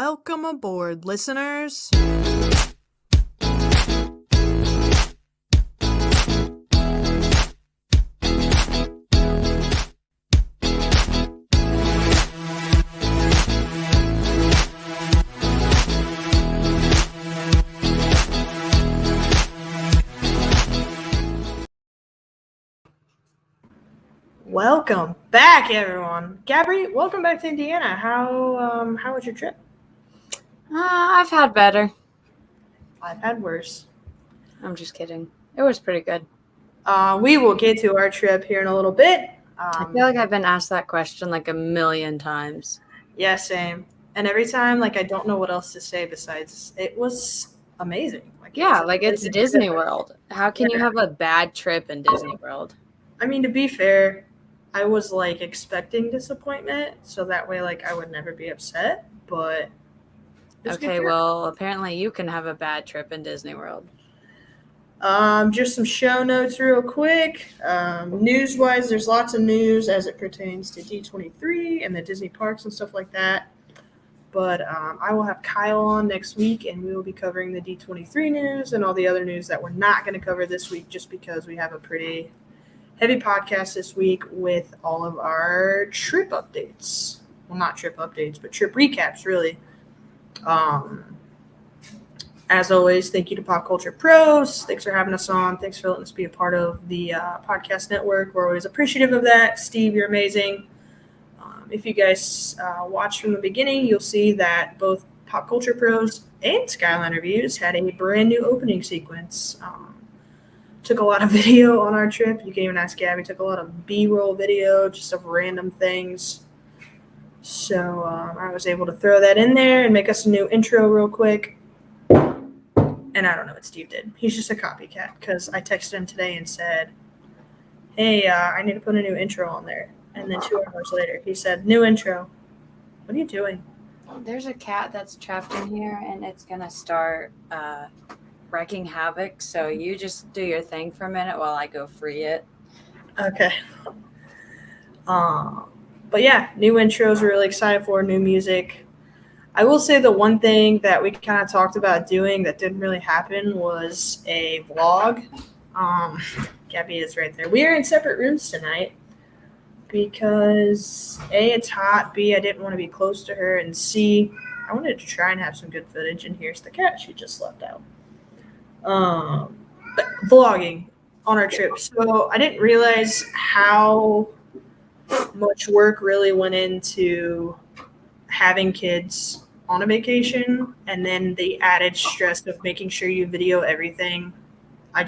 Welcome aboard, listeners. Welcome back, everyone. Gabby, welcome back to Indiana. How was your trip? I've had better. I've had worse. I'm just kidding. It was pretty good. We will get to our trip here in a little bit. I feel like I've been asked that question like a million times. Yeah, same. And every time, I don't know what else to say besides it was amazing. It's Disney World. How can you have a bad trip in Disney World? I mean, to be fair, I was expecting disappointment, so that way I would never be upset. But okay, well, apparently you can have a bad trip in Disney World. Just some show notes real quick. News-wise, there's lots of news as it pertains to D23 and the Disney parks and stuff like that. But I will have Kyle on next week, and we will be covering the D23 news and all the other news that we're not going to cover this week just because we have a pretty heavy podcast this week with all of our trip updates. Well, not trip updates, but trip recaps, really. As always, thank you to Pop Culture Pros. Thanks for having us on. Thanks for letting us be a part of the podcast network. We're always appreciative of that. Steve, you're amazing. If you guys watch from the beginning, you'll see that both Pop Culture Pros and Skyline Reviews had a brand new opening sequence. Took a lot of video on our trip. You can even ask Gabby. Took a lot of B-roll video, just of random things. So I was able to throw that in there and make us a new intro real quick. And I don't know what Steve did. He's just a copycat because I texted him today and said, hey, I need to put a new intro on there. And then 2 hours later, he said, new intro. What are you doing? There's a cat that's trapped in here, and it's going to start wreaking havoc. So you just do your thing for a minute while I go free it. Okay. But yeah, new intros we're really excited for, new music. I will say the one thing that we kind of talked about doing that didn't really happen was a vlog. Gabby is right there. We are in separate rooms tonight because A, it's hot, B, I didn't want to be close to her, and C, I wanted to try and have some good footage, and here's the cat she just left out. But vlogging on our trip. So I didn't realize how much work really went into having kids on a vacation, and then the added stress of making sure you video everything. I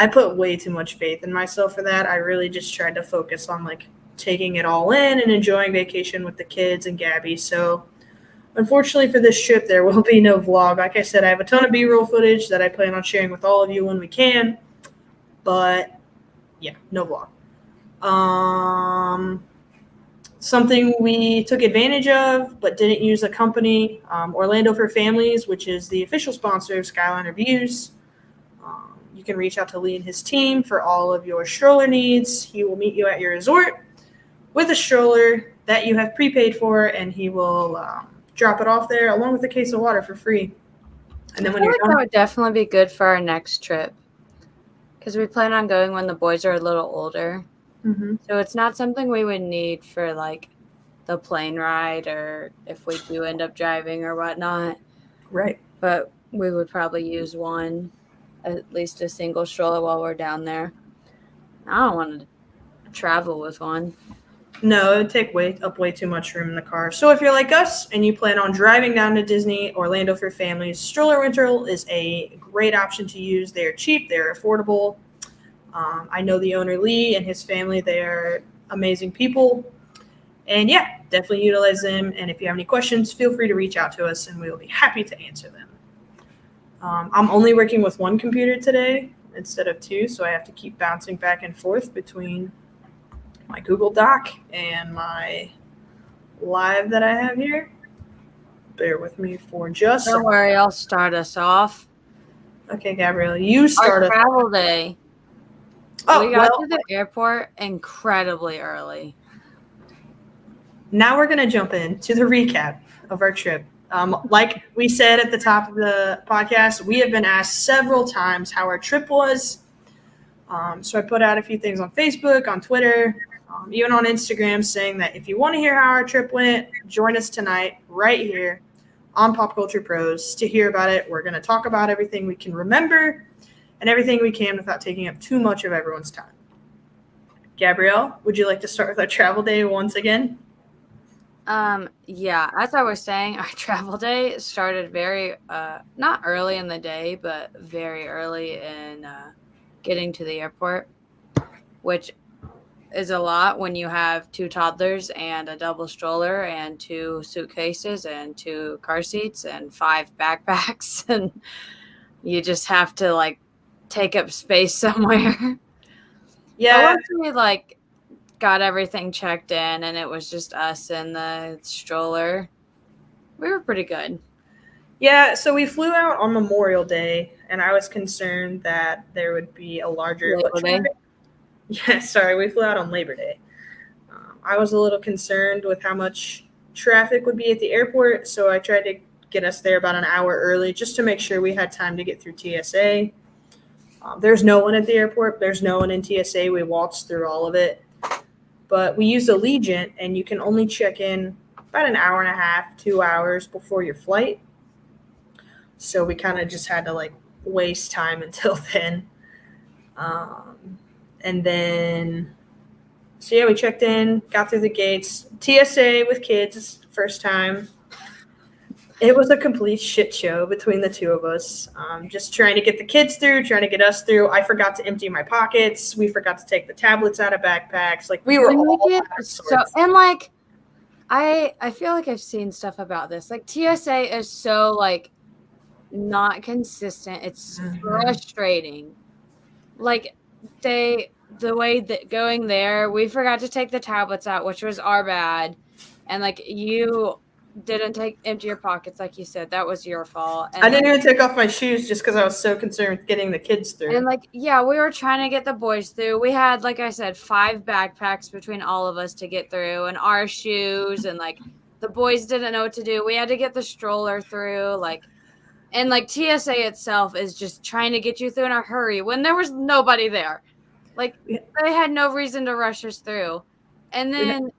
put way too much faith in myself for that. I really just tried to focus on taking it all in and enjoying vacation with the kids and Gabby. So unfortunately for this trip, there will be no vlog. Like I said, I have a ton of B-roll footage that I plan on sharing with all of you when we can. But yeah, no vlog. Something we took advantage of but didn't use a company, Orlando for Families, which is the official sponsor of Skyline Reviews. You can reach out to Lee and his team for all of your stroller needs. He will meet you at your resort with a stroller that you have prepaid for, and he will drop it off there along with a case of water for free. And then when you're done, that would definitely be good for our next trip because we plan on going when the boys are a little older. Mm-hmm. So it's not something we would need for the plane ride or if we do end up driving or whatnot. Right. But we would probably use one, at least a single stroller while we're down there. I don't want to travel with one. No, it would take way too much room in the car. So if you're like us and you plan on driving down to Disney, Orlando for Families, stroller rental is a great option to use. They're cheap. They're affordable. I know the owner, Lee, and his family. They are amazing people. And yeah, definitely utilize them. And if you have any questions, feel free to reach out to us, and we will be happy to answer them. I'm only working with one computer today instead of two, so I have to keep bouncing back and forth between my Google Doc and my live that I have here. Bear with me for just Don't worry, I'll start us off. Okay, Gabrielle, you start our travel day. Oh, we got to the airport incredibly early. now we're going to jump into the recap of our trip. Like we said at the top of the podcast, we have been asked several times how our trip was. So I put out a few things on Facebook, on Twitter, even on Instagram, saying that if you want to hear how our trip went, join us tonight right here on Pop Culture Pros to hear about it. We're going to talk about everything we can remember and everything we can without taking up too much of everyone's time. Gabrielle, would you like to start with our travel day once again? Yeah, as I was saying, our travel day started very, not early in the day, but very early in getting to the airport, which is a lot when you have 2 toddlers and a double stroller and 2 suitcases and 2 car seats and 5 backpacks. And you just have to like take up space somewhere. Yeah. But once we like got everything checked in and it was just us and the stroller, we were pretty good. Yeah, so we flew out on Memorial Day, and I was concerned that there would be a larger Labor foot Day. traffic. Yeah, sorry, we flew out on Labor Day. I was a little concerned with how much traffic would be at the airport, so I tried to get us there about an hour early just to make sure we had time to get through TSA. There's no one at the airport. There's no one in TSA. We waltzed through all of it. But we used Allegiant, and you can only check in about an hour and a half, 2 hours before your flight. So we kind of just had to like waste time until then. And then, so yeah, we checked in, got through the gates. TSA with kids, first time. It was a complete shit show between the two of us. Just trying to get the kids through, trying to get us through. I forgot to empty my pockets. We forgot to take the tablets out of backpacks. Like we were all out of sorts. And like, I feel like I've seen stuff about this. Like TSA is so like not consistent. It's frustrating. Like the way that going there, we forgot to take the tablets out, which was our bad. And like you didn't empty your pockets, like you said. That was your fault. And I didn't even take off my shoes just because I was so concerned with getting the kids through. And like, yeah, we were trying to get the boys through. We had, like I said, 5 backpacks between all of us to get through, and our shoes, and like the boys didn't know what to do. We had to get the stroller through, like, and like TSA itself is just trying to get you through in a hurry when there was nobody there. Like they had no reason to rush us through. And then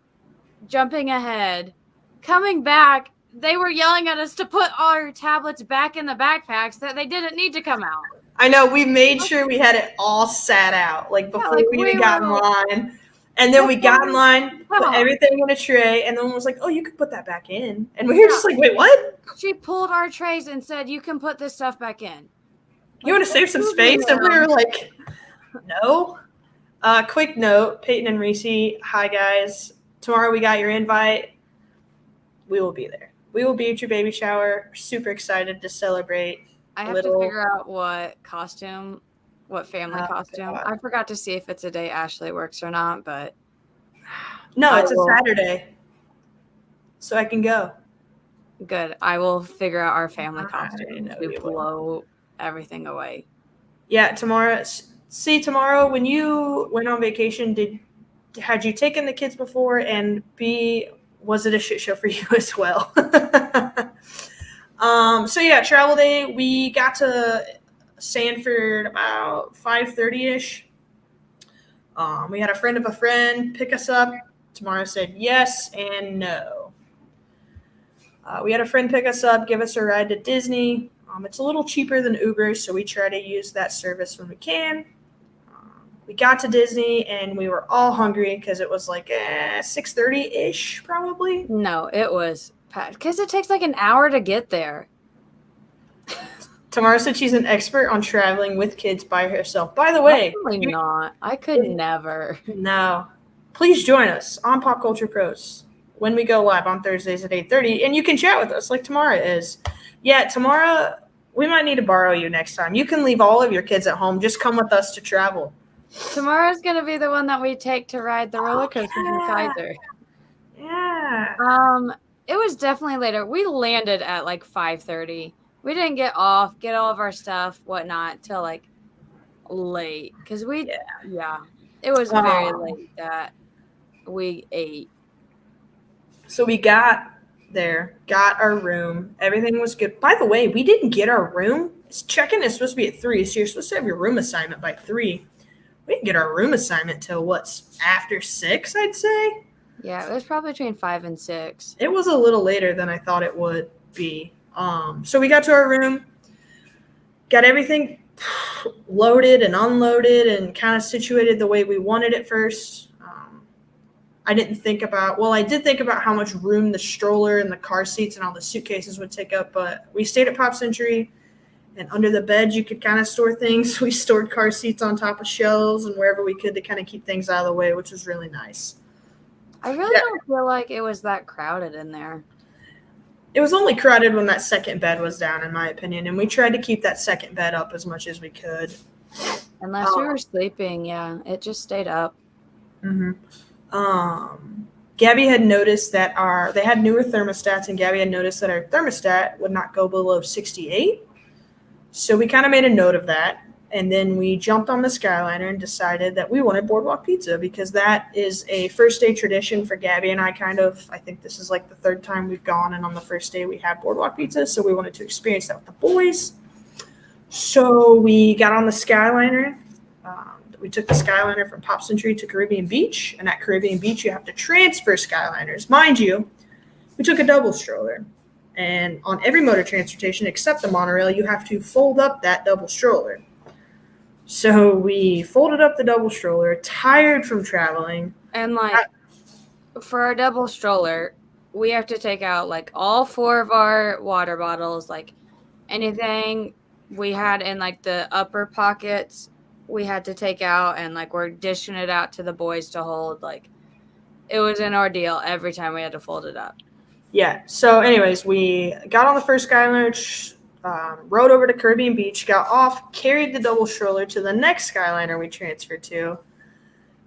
jumping ahead, coming back, they were yelling at us to put our tablets back in the backpacks that they didn't need to come out. I know, we made sure we had it all sat out, like before we even got in line. And then we got in line, put everything in a tray, and then was like, oh, you could put that back in. And we were just like, wait, what? She pulled our trays and said, you can put this stuff back in. You want to save some space? And we were like, no. Quick note, Peyton and Reese, hi, guys. Tomorrow we got your invite. We will be there. We will be at your baby shower. Super excited to celebrate. I have to figure out what family costume. God. I forgot to see if it's a day Ashley works or not, but no, it's a Saturday, so I can go. Good. I will figure out our family costume to blow everything away. Yeah, tomorrow. See, tomorrow when you went on vacation, had you taken the kids before, and B, was it a shit show for you as well? So yeah, travel day, we got to Sanford about 5:30ish. We had a friend of a friend pick us up. Tamara said yes and no. We had a friend pick us up, give us a ride to Disney. It's a little cheaper than Uber, so we try to use that service when we can. We got to Disney, and we were all hungry because it was like 6:30-ish probably. No, it was because it takes like an hour to get there. Tamara said she's an expert on traveling with kids by herself. By the way, probably not. I could never. No. Please join us on Pop Culture Pros when we go live on Thursdays at 8:30, and you can chat with us like Tamara is. Yeah, Tamara, we might need to borrow you next time. You can leave all of your kids at home. Just come with us to travel. Tomorrow's going to be the one that we take to ride the roller coaster in Kaiser. Yeah. It was definitely later. We landed at like 5:30. We didn't get all of our stuff, whatnot, till like late. Because it was very late that we ate. So we got there, got our room. Everything was good. By the way, we didn't get our room. Check-in is supposed to be at 3, so you're supposed to have your room assignment by 3. We didn't get our room assignment till after 6, I'd say. Yeah, it was probably between 5 and 6. It was a little later than I thought it would be. So we got to our room, got everything loaded and unloaded and kind of situated the way we wanted it first. I did think about how much room the stroller and the car seats and all the suitcases would take up, but we stayed at Pop Century, and under the bed you could kind of store things. We stored car seats on top of shelves and wherever we could to kind of keep things out of the way, which was really nice. I really don't feel like it was that crowded in there. It was only crowded when that second bed was down, in my opinion, and we tried to keep that second bed up as much as we could. Unless we were sleeping, yeah, it just stayed up. Mm-hmm. Gabby had noticed that they had newer thermostats, and Gabby had noticed that our thermostat would not go below 68. So we kind of made a note of that. And then we jumped on the Skyliner and decided that we wanted Boardwalk Pizza because that is a first day tradition for Gabby and I I think this is like the 3rd time we've gone, and on the first day we had Boardwalk Pizza. So we wanted to experience that with the boys. So we got on the Skyliner. We took the Skyliner from Pop Century to Caribbean Beach, and at Caribbean Beach, you have to transfer Skyliners. Mind you, we took a double stroller, and on every motor transportation except the monorail, you have to fold up that double stroller. So we folded up the double stroller, tired from traveling. And, for our double stroller, we have to take out, all 4 of our water bottles, anything we had in, the upper pockets, we had to take out, and we're dishing it out to the boys to hold. It was an ordeal every time we had to fold it up. Yeah. So anyways, we got on the first Skyliner, rode over to Caribbean Beach, got off, carried the double stroller to the next Skyliner we transferred to.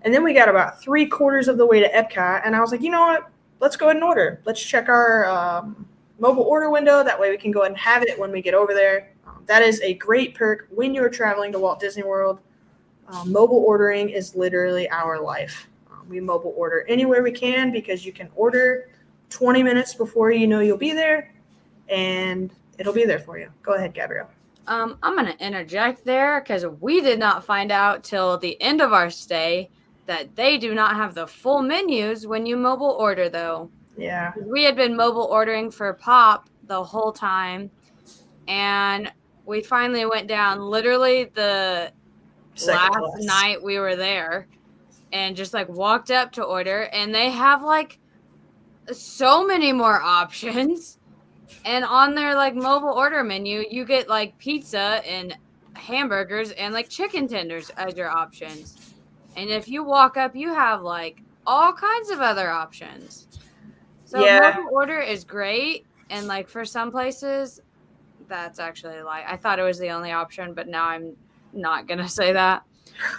And then we got about 3/4 of the way to Epcot. And I was like, you know what? Let's go ahead and order. Let's check our mobile order window. That way we can go ahead and have it when we get over there. That is a great perk when you're traveling to Walt Disney World. Mobile ordering is literally our life. We mobile order anywhere we can because you can order 20 minutes before you know you'll be there, and it'll be there for you. Go ahead, Gabrielle. I'm going to interject there because we did not find out till the end of our stay that they do not have the full menus when you mobile order, though. Yeah. We had been mobile ordering for Pop the whole time, and we finally went down literally the last night we were there and just walked up to order, and they have so many more options. And on their mobile order menu, you get pizza and hamburgers and chicken tenders as your options. And if you walk up, you have all kinds of other options. So mobile order is great, and for some places that's actually I thought it was the only option, but now I'm not gonna say that.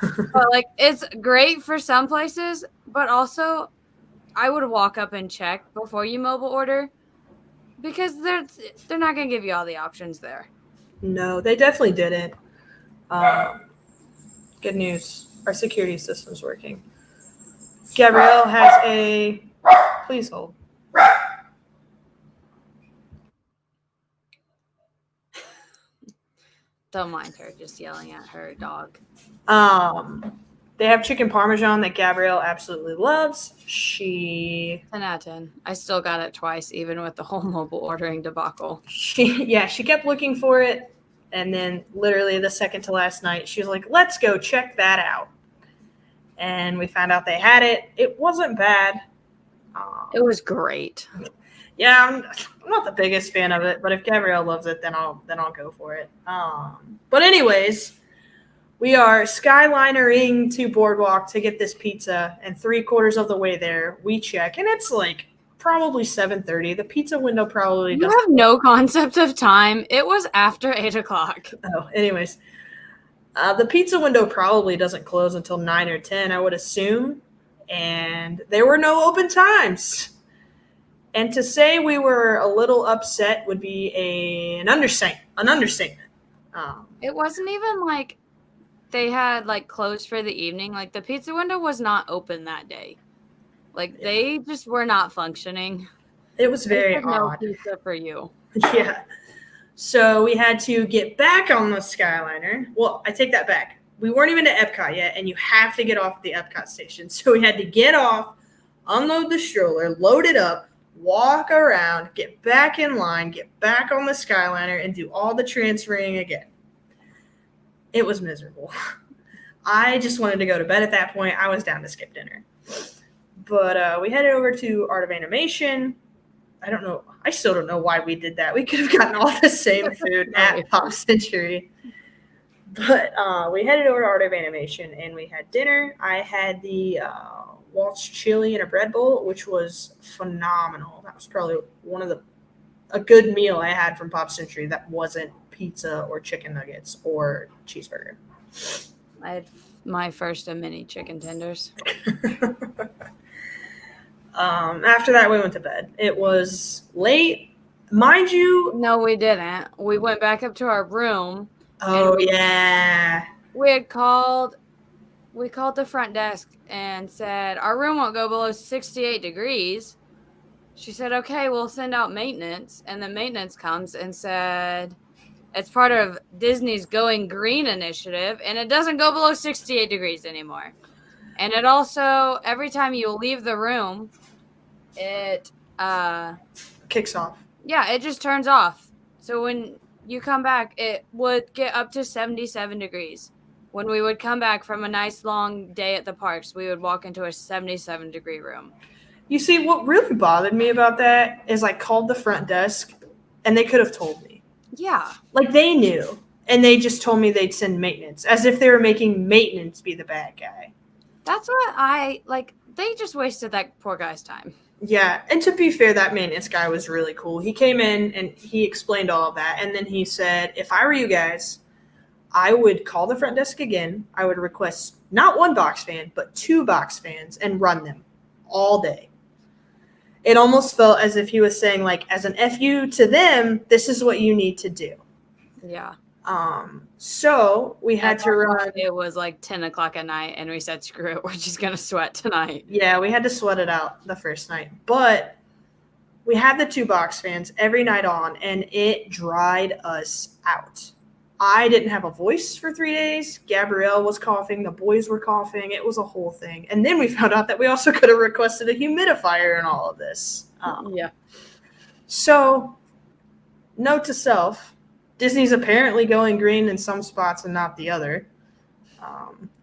But it's great for some places, but also I would walk up and check before you mobile order because they're not gonna give you all the options there. No, they definitely didn't. Good news. Our security system's working. Gabrielle has please hold. Don't mind her just yelling at her dog. They have chicken parmesan that Gabrielle absolutely loves. 10 out of 10. I still got it twice, even with the whole mobile ordering debacle. She kept looking for it, and then literally the second to last night, she was like, "Let's go check that out." And we found out they had it. It wasn't bad. It was great. Yeah, I'm not the biggest fan of it, but if Gabrielle loves it, then I'll go for it. But anyways, we are Skylinering to Boardwalk to get this pizza, and 3/4 of the way there, we check, and it's probably 7:30. The pizza window probably doesn't. You have no concept of time. It was after 8:00. Oh, anyways, the pizza window probably doesn't close until 9 or 10, I would assume, and there were no open times. And to say we were a little upset would be an understatement. It wasn't even they had closed for the evening. The pizza window was not open that day. Like, they just were not functioning. It was very No odd. pizza for you. Yeah. So we had to get back on the Skyliner. Well, I take that back. We weren't even at Epcot yet, and you have to get off at the Epcot station. So we had to get off, unload the stroller, load it up, walk around, get back in line, get back on the Skyliner, and do all the transferring again. It was miserable. I just wanted to go to bed at that point. I was down to skip dinner. But we headed over to Art of Animation. I don't know. I still don't know why we did that. We could have gotten all the same food at Pop Century. But we headed over to Art of Animation and we had dinner. I had the Waltz chili and a bread bowl, which was phenomenal. That was probably a good meal I had from Pop Century that wasn't pizza or chicken nuggets or cheeseburger. I had my first of many chicken tenders. After that, we went to bed. It was late. Mind you. No, we didn't. We went back up to our room. Oh, yeah. We called the front desk and said, our room won't go below 68 degrees. She said, okay, we'll send out maintenance. And then maintenance comes and said, it's part of Disney's Going Green initiative, and it doesn't go below 68 degrees anymore. And it also, every time you leave the room, it kicks off. Yeah, it just turns off. So when you come back, it would get up to 77 degrees. When we would come back from a nice long day at the parks, we would walk into a 77-degree room. You see, what really bothered me about that is I called the front desk, and they could have told me. Yeah. Like, they knew, and they just told me they'd send maintenance, as if they were making maintenance be the bad guy. That's what they just wasted that poor guy's time. Yeah, and to be fair, that maintenance guy was really cool. He came in, and he explained all of that, and then he said, if I were you guys, I would call the front desk again. I would request not one box fan, but 2 box fans and run them all day. It almost felt as if he was saying, like, as an FU to them, this is what you need to do. Yeah. So we had to run. It was like 10 o'clock at night, and we said, screw it, we're just going to sweat tonight. Yeah, we had to sweat it out the first night. But we had the 2 box fans every night on, and it dried us out. I didn't have a voice for 3 days. Gabrielle was coughing. The boys were coughing. It was a whole thing. And then we found out that we also could have requested a humidifier in all of this. Yeah. So, note to self, Disney's apparently going green in some spots and not the other.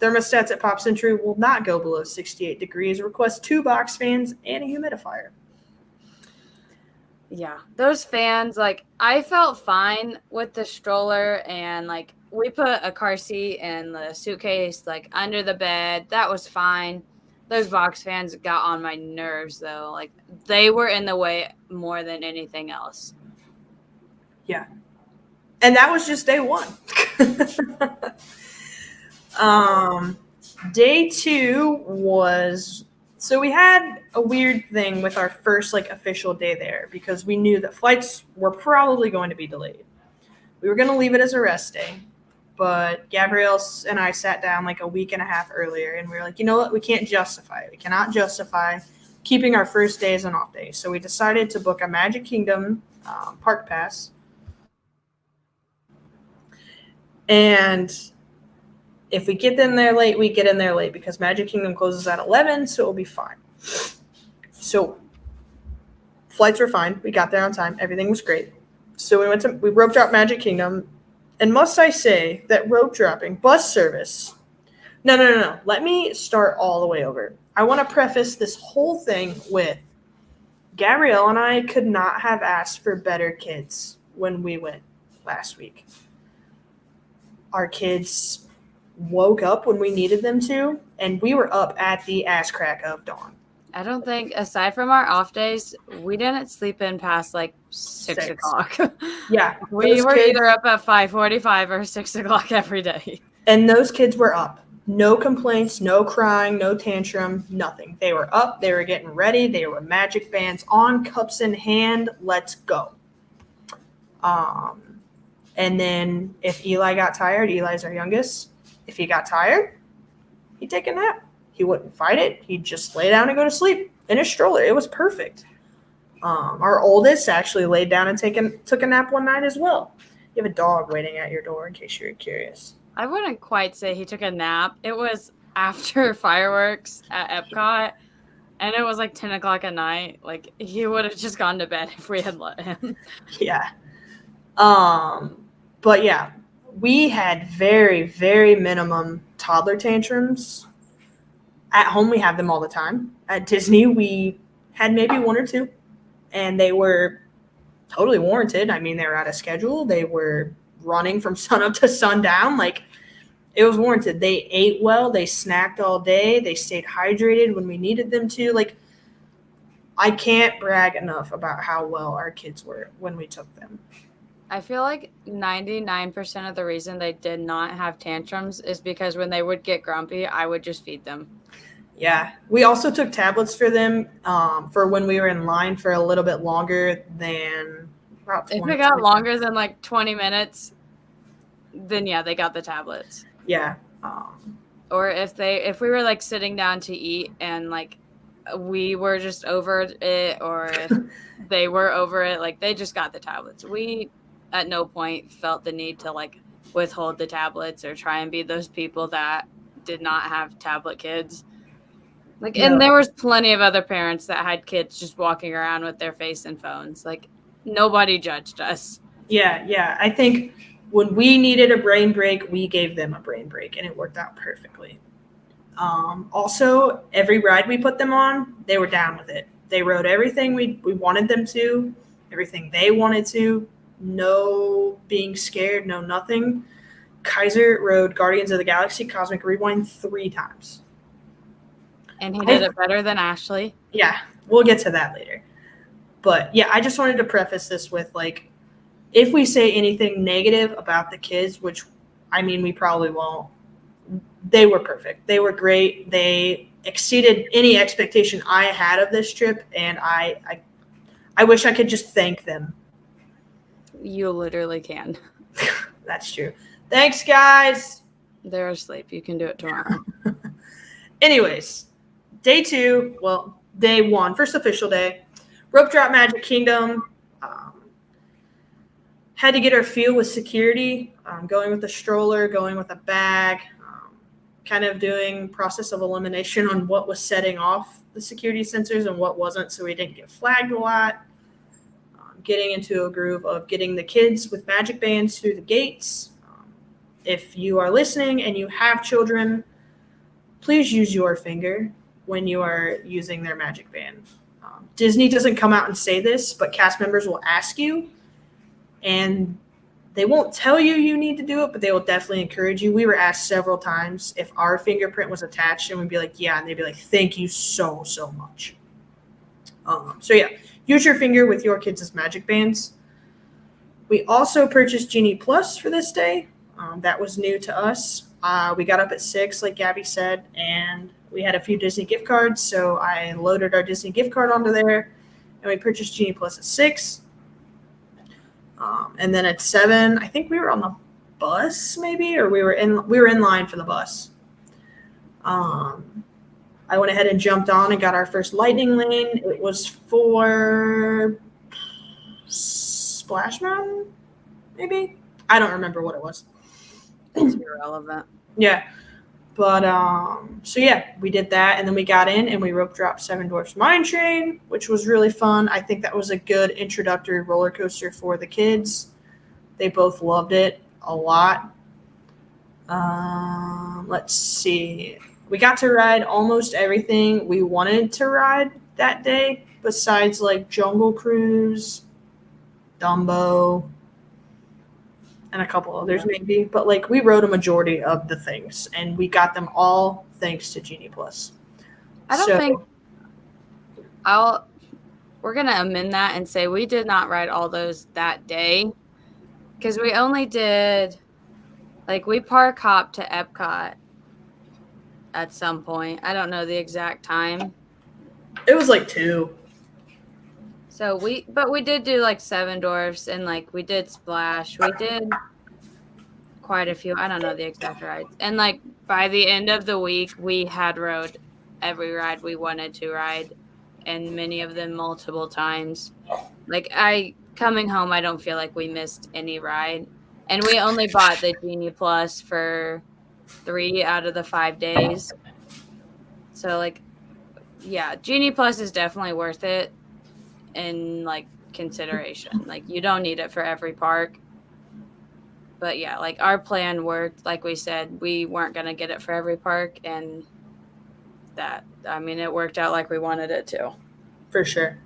Thermostats at Pop Century will not go below 68 degrees. Request 2 box fans and a humidifier. Yeah, those fans, like, I felt fine with the stroller, and, like, we put a car seat and the suitcase, like, under the bed. That was fine. Those box fans got on my nerves, though. Like, they were in the way more than anything else. Yeah. And that was just day 1. Day 2 was... So we had a weird thing with our first, like, official day there because we knew that flights were probably going to be delayed. We were going to leave it as a rest day, but Gabrielle and I sat down like a week and a half earlier, and we were like, you know what? We can't justify it. We cannot justify keeping our first day as an off day. So we decided to book a Magic Kingdom park pass. And if we get in there late, we get in there late because Magic Kingdom closes at 11, so it'll be fine. So flights were fine. We got there on time. Everything was great. So we rope dropped Magic Kingdom. And must I say that rope dropping bus service. No. Let me start all the way over. I want to preface this whole thing with Gabrielle and I could not have asked for better kids when we went last week. Our kids woke up when we needed them to, and we were up at the ass crack of dawn. I don't think, aside from our off days, we didn't sleep in past like 6 o'clock. Yeah. We were either up at 5:45 or 6 o'clock every day. And those kids were up. No complaints, no crying, no tantrum, nothing. They were up. They were getting ready. They were magic bands on, cups in hand. Let's go. And then if Eli got tired, Eli's our youngest. If he got tired, he'd take a nap. He wouldn't fight it. He'd just lay down and go to sleep. in a stroller. It was perfect. Our oldest actually laid down and took a nap one night as well. You have a dog waiting at your door in case you're curious. I wouldn't quite say he took a nap. It was after fireworks at Epcot, and it was like 10 o'clock at night. Like, he would have just gone to bed if we had let him. Yeah. But yeah, we had very, very minimum toddler tantrums. At home, we have them all the time. At Disney, we had maybe one or two, and they were totally warranted. I mean, they were out of schedule. They were running from sunup to sundown. Like, it was warranted. They ate well. They snacked all day. They stayed hydrated when we needed them to. Like, I can't brag enough about how well our kids were when we took them. I feel like 99% of the reason they did not have tantrums is because when they would get grumpy, I would just feed them. Yeah. We also took tablets for them for when we were in line for a little bit longer than about 20 If it got longer than like 20 minutes, then yeah, they got the tablets. Yeah. Or if we were like sitting down to eat and like we were just over it, or if they were over it, like they just got the tablets. We at no point felt the need to like withhold the tablets or try and be those people that did not have tablet kids. Like, No. And there was plenty of other parents that had kids just walking around with their face in phones. Like, nobody judged us. Yeah. I think when we needed a brain break, we gave them a brain break, and it worked out perfectly. Also, every ride we put them on, they were down with it. They rode everything we wanted them to, everything they wanted to. No being scared, no nothing. Kaiser rode Guardians of the Galaxy Cosmic Rewind 3 times. And he did it better than Ashley. Yeah, we'll get to that later. But yeah, I just wanted to preface this with, like, if we say anything negative about the kids, which, I mean, we probably won't, they were perfect. They were great. They exceeded any expectation I had of this trip, and I wish I could just thank them. You literally can. That's true. Thanks, guys. They're asleep. You can do it tomorrow. Anyways, day 2, well, day 1, first official day, Rope Drop Magic Kingdom. Had to get our feel with security, going with a stroller, going with a bag, kind of doing process of elimination on what was setting off the security sensors and what wasn't, so we didn't get flagged a lot. Getting into a groove of getting the kids with magic bands through the gates. If you are listening and you have children, please use your finger when you are using their magic band. Disney doesn't come out and say this, but cast members will ask you, and they won't tell you you need to do it, but they will definitely encourage you. We were asked several times if our fingerprint was attached, and we'd be like, yeah, and they'd be like, thank you so much. So yeah, use your finger with your kids' magic bands. We also purchased Genie Plus for this day. That was new to us. We got up at 6, like Gabby said, and we had a few Disney gift cards, so I loaded our Disney gift card onto there, and we purchased Genie Plus at 6. And then at 7, I think we were on the bus, maybe, or we were in line for the bus. I went ahead and jumped on and got our first lightning lane. It was for Splash Mountain, maybe? I don't remember what it was. It's irrelevant. Yeah. But, so yeah, we did that, and then we got in and we rope dropped Seven Dwarfs Mine Train, which was really fun. I think that was a good introductory roller coaster for the kids. They both loved it a lot. Let's see. We got to ride almost everything we wanted to ride that day, besides like Jungle Cruise, Dumbo, and a couple others maybe. But like we rode a majority of the things, and we got them all thanks to Genie Plus. I don't think we're going to amend that and say we did not ride all those that day, because we only did, like, we park hopped to Epcot at some point. I don't know the exact time. It was like 2. So we did do like Seven Dwarfs, and like we did Splash. We did quite a few. I don't know the exact rides. And like by the end of the week, we had rode every ride we wanted to ride. and many of them multiple times. Like coming home, I don't feel like we missed any ride. And we only bought the Genie Plus for 3 out of the 5 days. So like, yeah, Genie Plus is definitely worth it in like consideration. Like you don't need it for every park. But yeah, like our plan worked. Like we said, we weren't going to get it for every park, and it worked out like we wanted it to. For sure.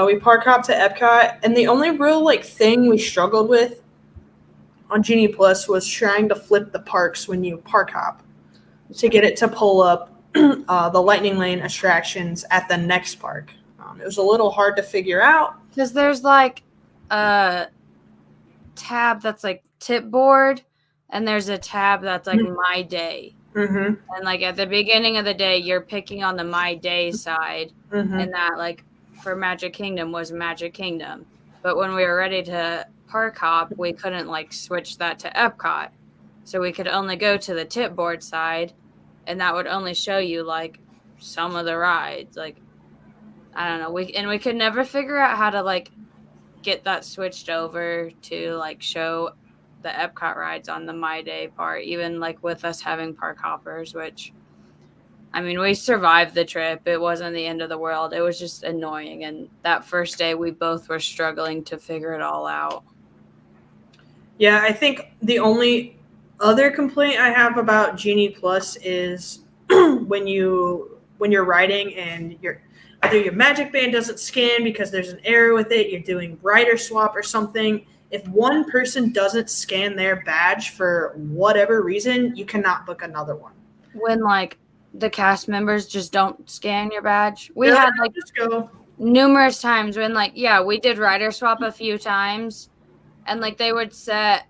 We park hop to Epcot, and the only real like thing we struggled with on Genie Plus was trying to flip the parks when you park hop to get it to pull up the Lightning Lane attractions at the next park. It was a little hard to figure out because there's like a tab that's like tip board, and there's a tab that's like my day. Mm-hmm. And like at the beginning of the day, you're picking on the my day side, and that like for Magic Kingdom was Magic Kingdom. But when we were ready to park hop, we couldn't like switch that to Epcot, so we could only go to the tip board side, and that would only show you like some of the rides. Like I don't know, we could never figure out how to like get that switched over to like show the Epcot rides on the My Day part, even like with us having park hoppers, which I mean, we survived the trip. It wasn't the end of the world. It was just annoying. And that first day, we both were struggling to figure it all out. Yeah, I think the only other complaint I have about Genie Plus is when you're riding and either your Magic Band doesn't scan because there's an error with it, you're doing rider swap or something. If one person doesn't scan their badge for whatever reason, you cannot book another one. When like the cast members just don't scan your badge, we had like just go numerous times when like we did rider swap a few times, and like they would set,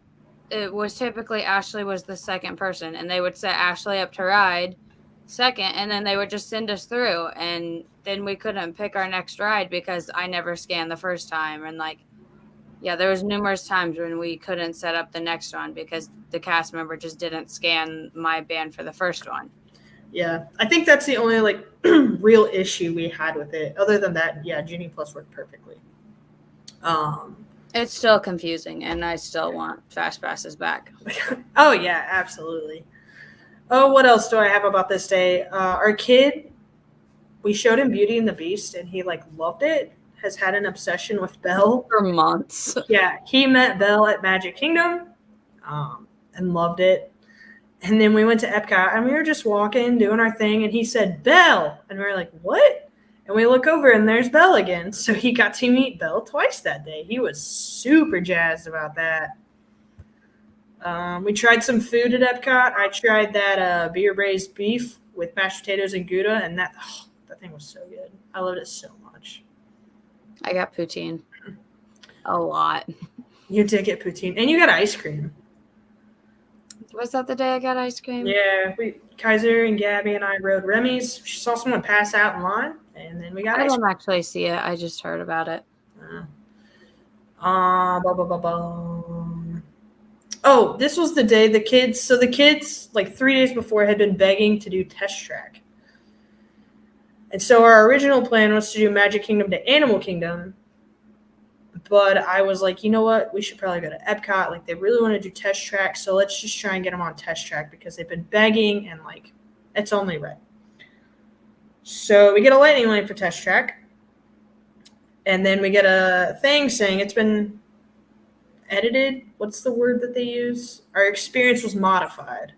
it was typically Ashley was the second person, and they would set Ashley up to ride second, and then they would just send us through, and then we couldn't pick our next ride because I never scanned the first time. And like there was numerous times when we couldn't set up the next one because the cast member just didn't scan my band for the first one. Yeah, I think that's the only like real issue we had with it. Other than that, Genie Plus worked perfectly. It's still confusing, and I still want Fast Passes back. Oh yeah, absolutely. Oh, what else do I have about this day? Our kid, we showed him Beauty and the Beast, and he like loved it. Has had an obsession with Belle for months. Yeah, he met Belle at Magic Kingdom, and loved it. And then we went to Epcot, and we were just walking, doing our thing, and he said, "Belle," and we were like, "What?" And we look over, and there's Belle again. So he got to meet Belle twice that day. He was super jazzed about that. We tried some food at Epcot. I tried that beer braised beef with mashed potatoes and Gouda, and that thing was so good. I loved it so much. I got poutine. A lot. You did get poutine, and you got ice cream. Was that the day I got ice cream? Yeah, Kaiser and Gabby and I rode Remy's. She saw someone pass out in line, and then we got ice cream. I didn't actually see it. I just heard about it. Oh, this was the day the kids, like 3 days before, had been begging to do Test Track. And so our original plan was to do Magic Kingdom to Animal Kingdom. But I was like, you know what? We should probably go to Epcot. Like, they really want to do Test Track, so let's just try and get them on Test Track because they've been begging, and, like, it's only right. So we get a Lightning Lane for Test Track. And then we get a thing saying it's been edited. What's the word that they use? Our experience was modified.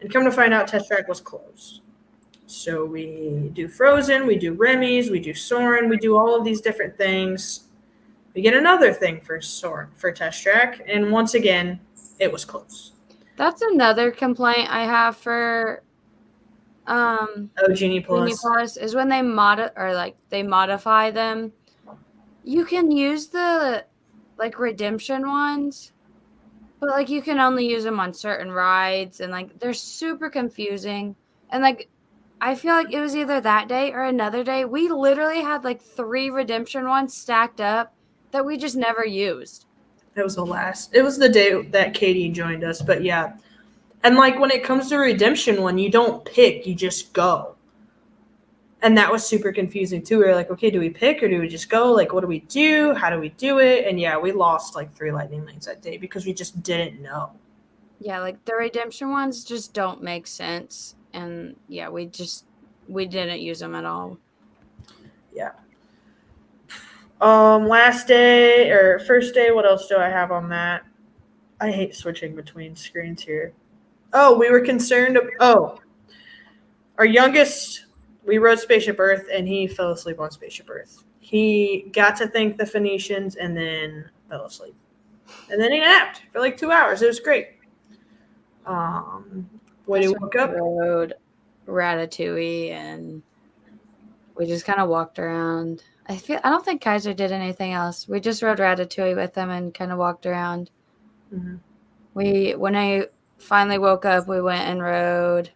And come to find out, Test Track was closed. So we do Frozen, we do Remy's, we do Soarin', we do all of these different things. We get another thing for Test Track, and once again, it was closed. That's another complaint I have for Genie Plus. Genie Plus is when they modify them. You can use the like redemption ones, but like you can only use them on certain rides, and like they're super confusing. And like I feel like it was either that day or another day. We literally had like 3 redemption ones stacked up that we just never used. It was the day that Katie joined us, but yeah. And like when it comes to redemption one, you don't pick, you just go. And that was super confusing too. We were like, okay, do we pick or do we just go? Like, what do we do? How do we do it? And yeah, we lost like 3 lightning lanes that day because we just didn't know. Yeah, like the redemption ones just don't make sense. And yeah, we didn't use them at all. Yeah. Last day or first day, what else do I have on that? I hate switching between screens here. Oh, we were concerned. Our youngest, we rode Spaceship Earth, and he fell asleep on Spaceship Earth. He got to thank the Phoenicians and then fell asleep. And then he napped for like 2 hours. It was great. When he woke up, rode Ratatouille, and we just kind of walked around. I don't think Kaiser did anything else. We just rode Ratatouille with him and kind of walked around. mm-hmm. When I finally woke up, we went and rode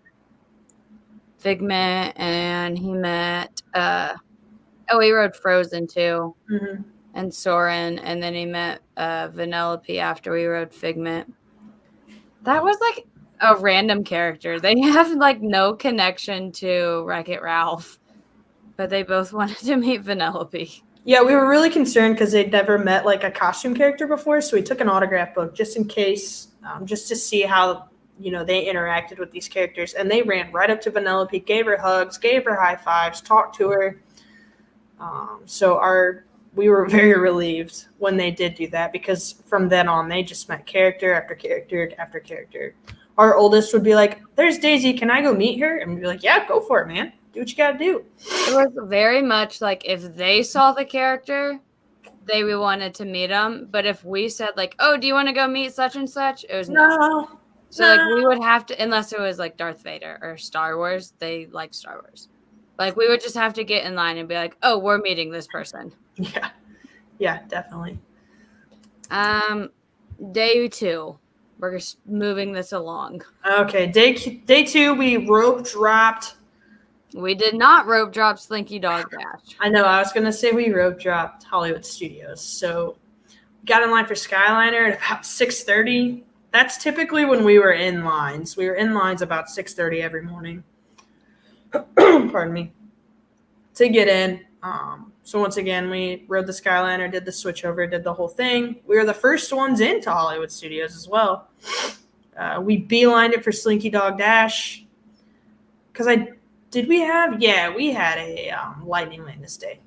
Figment, and he met he rode Frozen too, Mm-hmm. and Soren, and then he met Vanellope after we rode Figment. That was like a random character. They have like no connection to Wreck-It Ralph, but they both wanted to meet Vanellope. Yeah, we were really concerned because they'd never met like a costume character before, so we took an autograph book just in case, just to see how they interacted with these characters. And they ran right up to Vanellope, gave her hugs, gave her high fives, talked to her. So we were very relieved when they did do that, because from then on they just met character after character after character. Our oldest would be like, "There's Daisy, can I go meet her?" And we'd be like, "Yeah, go for it, man. Do what you gotta do." It was very much like if they saw the character, they wanted to meet him. But if we said like, "Oh, do you want to go meet such and such?" It was no. So like we would have to, unless it was like Darth Vader or Star Wars. They like Star Wars. Like we would just have to get in line and be like, "Oh, we're meeting this person." Yeah, definitely. Day 2. We're just moving this along. Okay, day 2, we rope dropped. We did not rope drop Slinky Dog Dash. I know, I was going to say we rope dropped Hollywood Studios. So got in line for Skyliner at about 6:30. That's typically when we were in lines. We were in lines about 6:30 every morning. Pardon me. To get in. So once again, we rode the Skyliner, did the switchover, did the whole thing. We were the first ones into Hollywood Studios as well. We beelined it for Slinky Dog Dash. Because we had a Lightning Lane this day.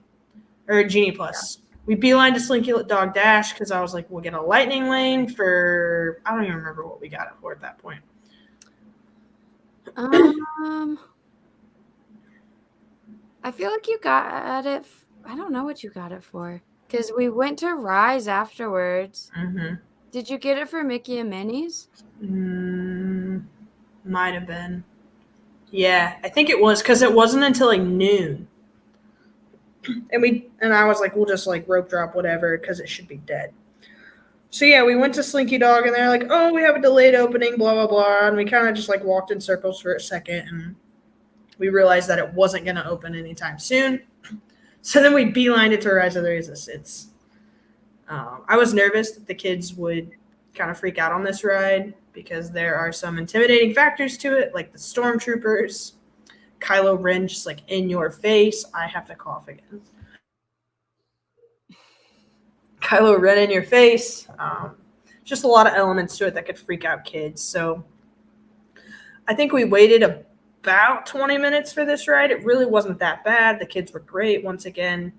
Or a Genie Plus. Yeah. We beelined to Slinky Dog Dash because I was like, we'll get a Lightning Lane for, I don't even remember what we got it for at that point. I feel like you got it. I don't know what you got it for. Because we went to Rise afterwards. Mm-hmm. Did you get it for Mickey and Minnie's? Might have been. Yeah, I think it was, because it wasn't until like noon. And I was like, we'll just like rope drop whatever because it should be dead. So yeah, we went to Slinky Dog and they're like, "Oh, we have a delayed opening, blah, blah, blah." And we kind of just like walked in circles for a second and we realized that it wasn't going to open anytime soon. So then we beelined it to Rise of the Resistance. I was nervous that the kids would kind of freak out on this ride because there are some intimidating factors to it, like the stormtroopers, Kylo Ren just like in your face. I have to cough again. Kylo Ren in your face. Just a lot of elements to it that could freak out kids. So I think we waited about 20 minutes for this ride. It really wasn't that bad. The kids were great. Once again,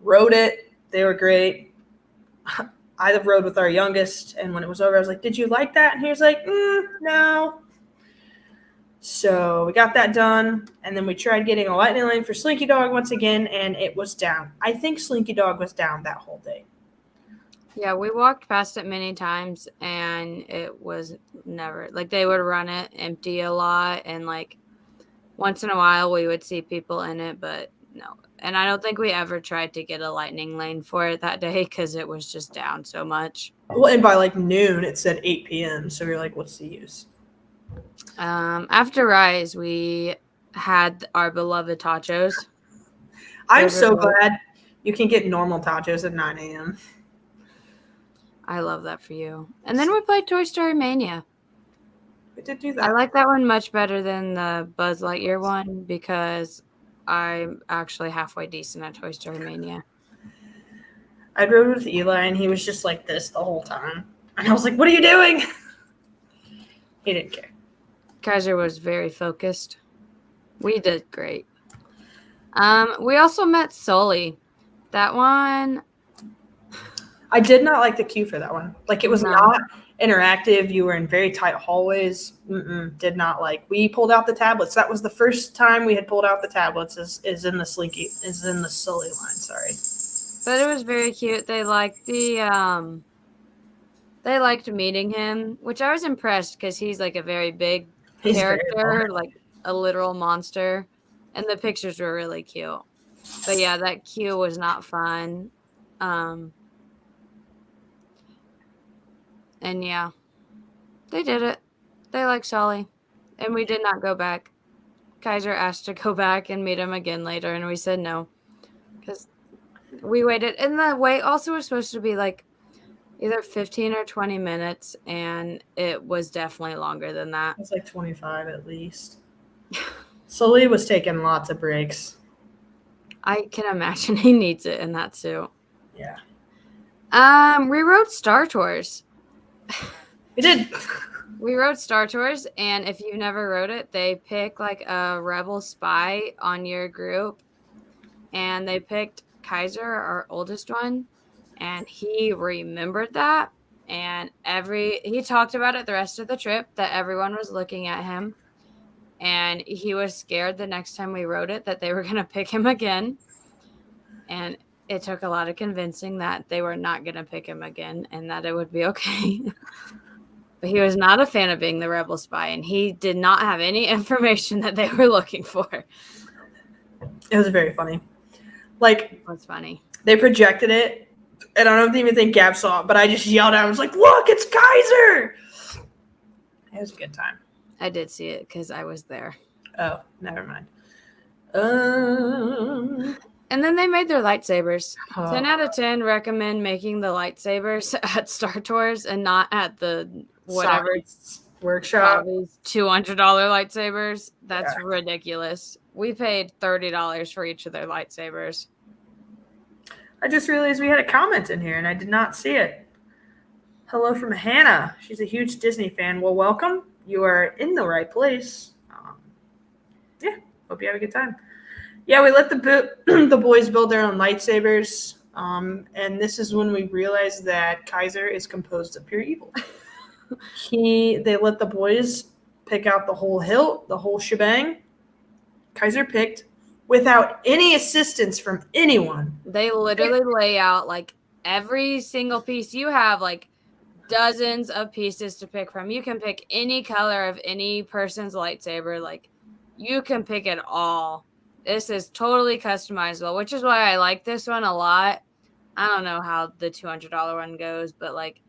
rode it. They were great. I rode with our youngest, and when it was over, I was like, "Did you like that?" And he was like, "No." So we got that done, and then we tried getting a Lightning Lane for Slinky Dog once again, and it was down. I think Slinky Dog was down that whole day. Yeah, we walked past it many times, and it was never, like, they would run it empty a lot, and, like, once in a while we would see people in it, but no. And I don't think we ever tried to get a Lightning Lane for it that day because it was just down so much. Well, and by, like, noon, it said 8 p.m., so we were like, what's the use? After Rise, we had our beloved tachos. I'm so glad you can get normal tachos at 9 a.m. I love that for you. And then we played Toy Story Mania. We did do I that. like that one much better than the Buzz Lightyear one because I'm actually halfway decent at Toy Story Mania. I rode with Eli, and he was just like this the whole time. And I was like, what are you doing? He didn't care. Kaiser was very focused. We did great. We also met Sully. That one, I did not like the queue for that one. Like, it was No. not interactive. You were in very tight hallways. Did not like. We pulled out the tablets. That was the first time we had pulled out the tablets. Is in the Sully line. Sorry. but it was very cute. They liked they liked meeting him, which I was impressed because he's like a very big He's very character, like a literal monster, and the pictures were really cute. But yeah, that queue was not fun. And yeah, they did it. They like Sully, and we did not go back. Kaiser asked to go back and meet him again later, and we said no because we waited. And the wait also was supposed to be like either 15 or 20 minutes, and it was definitely longer than that. It's like 25 at least. Sully was taking lots of breaks. I can imagine he needs it in that suit. Yeah. We rode Star Tours. We did. We rode Star Tours, and if you've never rode it, they pick like a rebel spy on your group, and they picked Kaiser, our oldest one, and he remembered that, and he talked about it the rest of the trip that everyone was looking at him, and he was scared the next time we rode it that they were going to pick him again, and it took a lot of convincing that they were not going to pick him again and that it would be okay. But he was not a fan of being the rebel spy, and he did not have any information that they were looking for. It was very funny. Like, That's funny. They projected it, and I don't even think Gab saw it, but I just yelled out, I was like, look, it's Kaiser! It was a good time. I did see it because I was there. Oh, never mind. And then they made their lightsabers. 10 out of 10 recommend making the lightsabers at Star Tours and not at the whatever Science workshop. $200 lightsabers. That's ridiculous. We paid $30 for each of their lightsabers. I just realized we had a comment in here and I did not see it. Hello from Hannah. She's a huge Disney fan. Well, welcome. You are in the right place. Yeah, hope you have a good time. Yeah, we let the boys build their own lightsabers, and this is when we realized that Kaiser is composed of pure evil. They let the boys pick out the whole hilt, the whole shebang. Kaiser picked without any assistance from anyone. They literally lay out like every single piece. You have like dozens of pieces to pick from. You can pick any color of any person's lightsaber. Like, you can pick it all. This is totally customizable, which is why I like this one a lot. I don't know how the $200 one goes, but like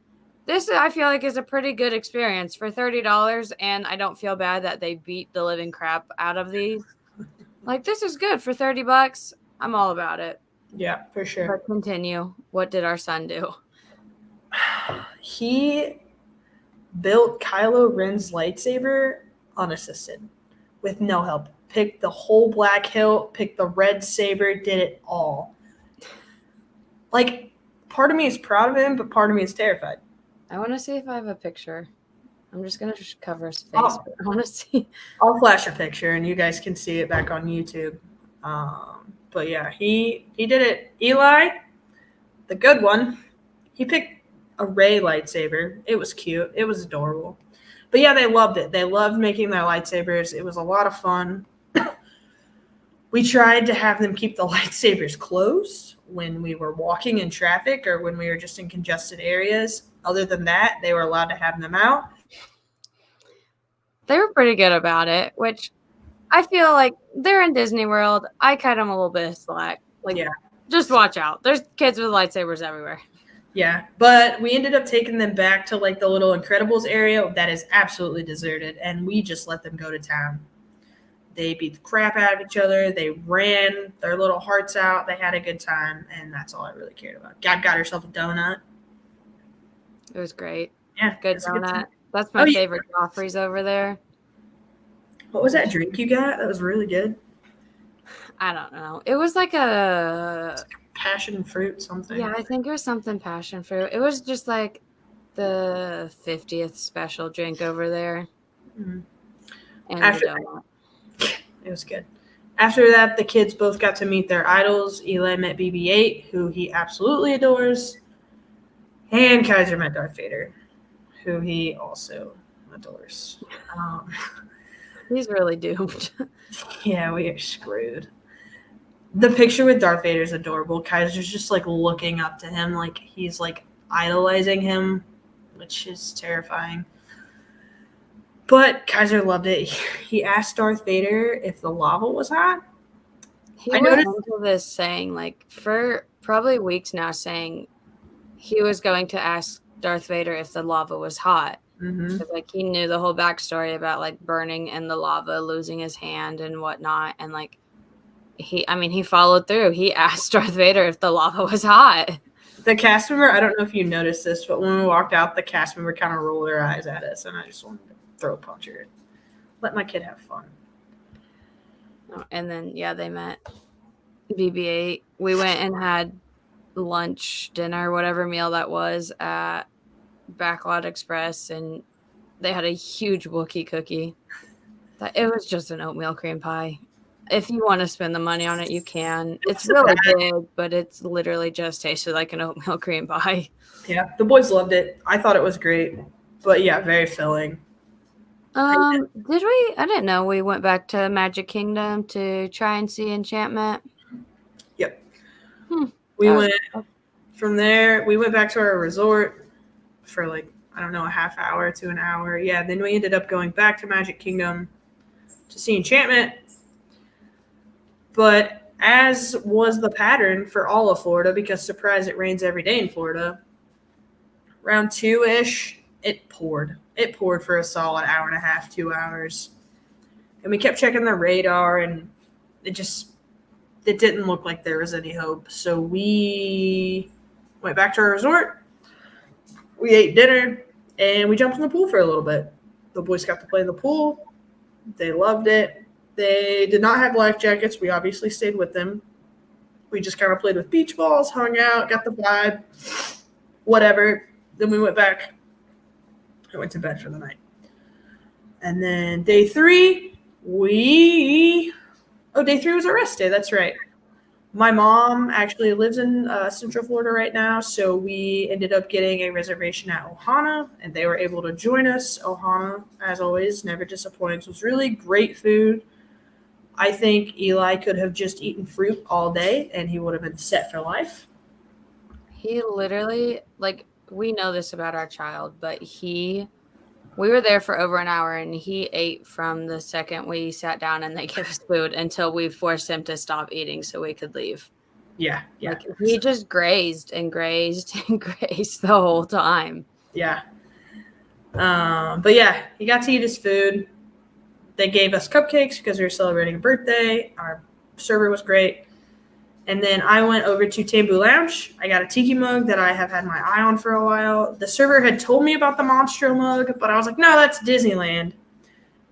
this, I feel like is a pretty good experience for $30, and I don't feel bad that they beat the living crap out of these. Like, this is good for $30. I'm all about it. Yeah, for sure. But continue. What did our son do? He built Kylo Ren's lightsaber unassisted with no help. Picked the whole black hilt, picked the red saber, did it all. Like, part of me is proud of him, but part of me is terrified. I want to see if I have a picture. I'm just going to cover his face. Oh. I want to see. I'll flash a picture and you guys can see it back on YouTube. But yeah, he did it. Eli, the good one, he picked a Rey lightsaber. It was cute. It was adorable. But yeah, they loved it. They loved making their lightsabers. It was a lot of fun. We tried to have them keep the lightsabers closed when we were walking in traffic or when we were just in congested areas. Other than that, they were allowed to have them out. They were pretty good about it, which I feel like they're in Disney World. I cut them a little bit of slack. Like, Yeah. Just watch out. There's kids with lightsabers everywhere. Yeah, but we ended up taking them back to like the little Incredibles area that is absolutely deserted, and we just let them go to town. They beat the crap out of each other. They ran their little hearts out. They had a good time, and that's all I really cared about. Gab got herself a donut. It was great. Yeah, Good it's a good donut. time. That's Oh my yeah. favorite Joffrey's over there. What was that drink you got? That was really good. I don't know. It was like a Passion fruit something. yeah, I think it was something passion fruit. It was just like the 50th special drink over there Mhm. and the After donut. it was good. After that, the kids both got to meet their idols. Eli met BB-8, who he absolutely adores, and Kaiser met Darth Vader, who he also adores. Um, He's really doomed. yeah, we are screwed. The picture with Darth Vader is adorable. Kaiser's just like looking up to him, like he's like idolizing him, which is terrifying. But Kaiser loved it. He asked Darth Vader if the lava was hot. He I went noticed. into this saying, like, for probably weeks now, saying he was going to ask Darth Vader if the lava was hot. Mm-hmm. Like, he knew the whole backstory about, like, burning in the lava, losing his hand and whatnot. And, like, he followed through. He asked Darth Vader if the lava was hot. The cast member, I don't know if you noticed this, but when we walked out, the cast member kind of rolled their eyes at us, and I just wanted to throw a punch at it. Let my kid have fun. And then, yeah, they met BB-8. We went and had lunch, dinner, whatever meal that was at Backlot Express, and they had a huge Wookiee cookie. It was just an oatmeal cream pie. If you want to spend the money on it, you can. It's really big, but it's literally just tasted like an oatmeal cream pie. Yeah, the boys loved it. I thought it was great, but yeah, very filling. Did we? I didn't know we went back to Magic Kingdom to try and see Enchantment. Yep. We went from there. We went back to our resort for like, I don't know, a half hour to an hour. Yeah, then we ended up going back to Magic Kingdom to see Enchantment. But as was the pattern for all of Florida, because surprise, it rains every day in Florida, around 2-ish, it poured. It poured for a solid hour and a half, 2 hours. And we kept checking the radar, and it didn't look like there was any hope. So we went back to our resort. We ate dinner, and we jumped in the pool for a little bit. The boys got to play in the pool. They loved it. They did not have life jackets. We obviously stayed with them. We just kind of played with beach balls, hung out, got the vibe, whatever. Then we went back. I went to bed for the night. And then day 3, day 3 was our rest day. That's right. My mom actually lives in Central Florida right now, so we ended up getting a reservation at Ohana, and they were able to join us. Ohana, as always, never disappoints. It was really great food. I think Eli could have just eaten fruit all day, and he would have been set for life. He literally, like, we know this about our child, but we were there for over an hour, and he ate from the second we sat down and they gave us food until we forced him to stop eating so we could leave. Yeah. Like, he just grazed and grazed and grazed the whole time. Yeah. But yeah, he got to eat his food. They gave us cupcakes because we were celebrating a birthday. Our server was great. And then I went over to Tambu Lounge. I got a tiki mug that I have had my eye on for a while. The server had told me about the Monstro mug, but I was like, no, that's Disneyland.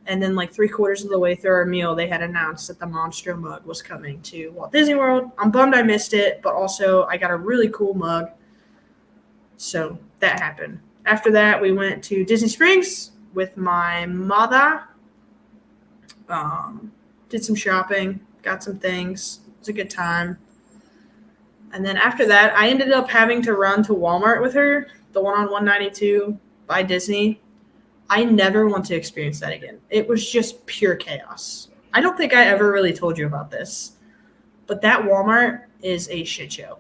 And then like 3/4 of the way through our meal, they had announced that the Monstro mug was coming to Walt Disney World. I'm bummed I missed it, but also I got a really cool mug. So that happened. After that, we went to Disney Springs with my mother. Did some shopping, got some things. It was a good time. And then after that, I ended up having to run to Walmart with her, the one on 192 by Disney. I never want to experience that again. It was just pure chaos. I don't think I ever really told you about this, but that Walmart is a shit show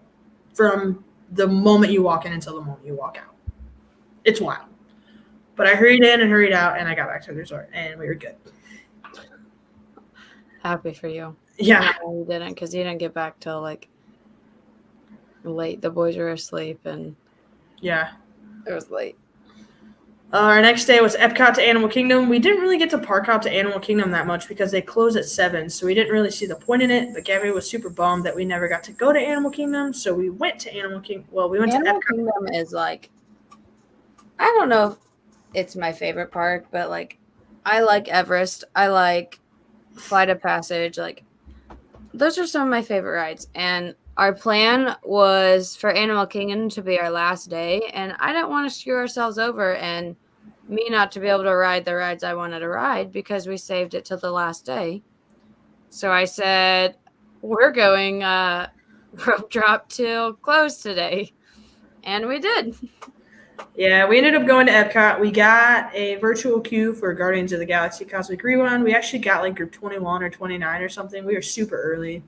from the moment you walk in until the moment you walk out. It's wild. But I hurried in and hurried out, and I got back to the resort, and we were good. Happy for you. Yeah. No, you didn't, because you didn't get back till like late. The boys were asleep, and yeah, it was late. Our next day was Epcot to Animal Kingdom. We didn't really get to park out to Animal Kingdom that much because they close at 7, so we didn't really see the point in it. But Gabby was super bummed that we never got to go to Animal Kingdom, so we went to Animal Kingdom. Well, we went Animal to Epcot. Kingdom is like, I don't know. it's my favorite park, but like I like Everest. I like Flight of Passage. Like those are some of my favorite rides. And our plan was for Animal Kingdom to be our last day, and I didn't want to screw ourselves over and me not to be able to ride the rides I wanted to ride because we saved it till the last day. So I said, we're going rope drop till close today. And we did. Yeah, we ended up going to Epcot. We got a virtual queue for Guardians of the Galaxy Cosmic Rewind. We actually got like group 21 or 29 or something. We were super early.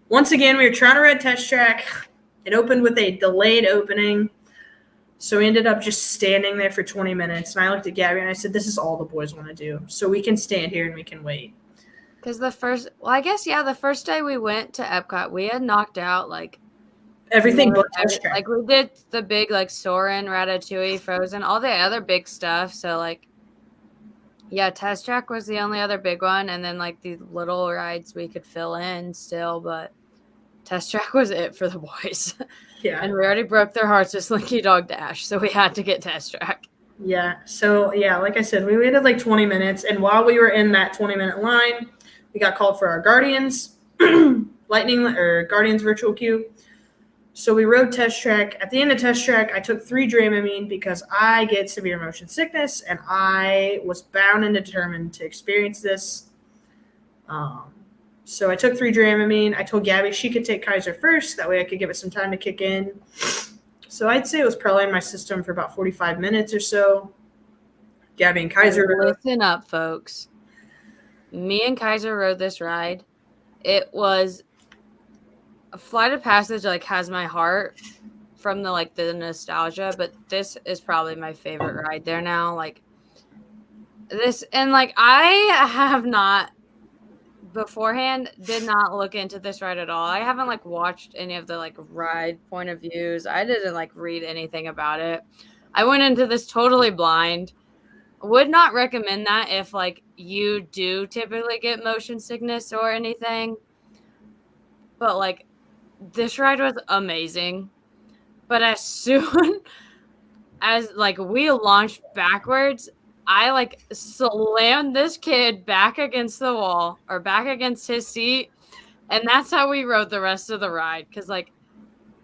Once again, we were trying to ride Test Track. It opened with a delayed opening. So we ended up just standing there for 20 minutes. And I looked at Gabby and I said, this is all the boys want to do. So we can stand here and we can wait. Because the first day we went to Epcot, we had knocked out like Everything but Test Track. Like we did the big like Soarin', Ratatouille, Frozen, all the other big stuff. So like, yeah, Test Track was the only other big one, and then like the little rides we could fill in still, but Test Track was it for the boys. Yeah. And we already broke their hearts with Slinky Dog Dash, so we had to get Test Track. Yeah. So yeah, like I said, we waited like 20 minutes, and while we were in that 20-minute line, we got called for our Guardians Guardians virtual queue. So we rode Test Track. At the end of Test Track, I took 3 Dramamine because I get severe motion sickness, and I was bound and determined to experience this. So I took 3 Dramamine. I told Gabby she could take Kaiser first. That way I could give it some time to kick in. So I'd say it was probably in my system for about 45 minutes or so. Gabby and Kaiser. Listen up, folks. Me and Kaiser rode this ride. It was a Flight of Passage, like, has my heart from the nostalgia, but this is probably my favorite ride there now. Like, this, and like, I have not beforehand did not look into this ride at all. I haven't like watched any of the like ride point of views. I didn't like read anything about it. I went into this totally blind. Would not recommend that if like you do typically get motion sickness or anything. But like this ride was amazing. But as soon as like we launched backwards, I like slammed this kid back against the wall or back against his seat. And that's how we rode the rest of the ride. Cause like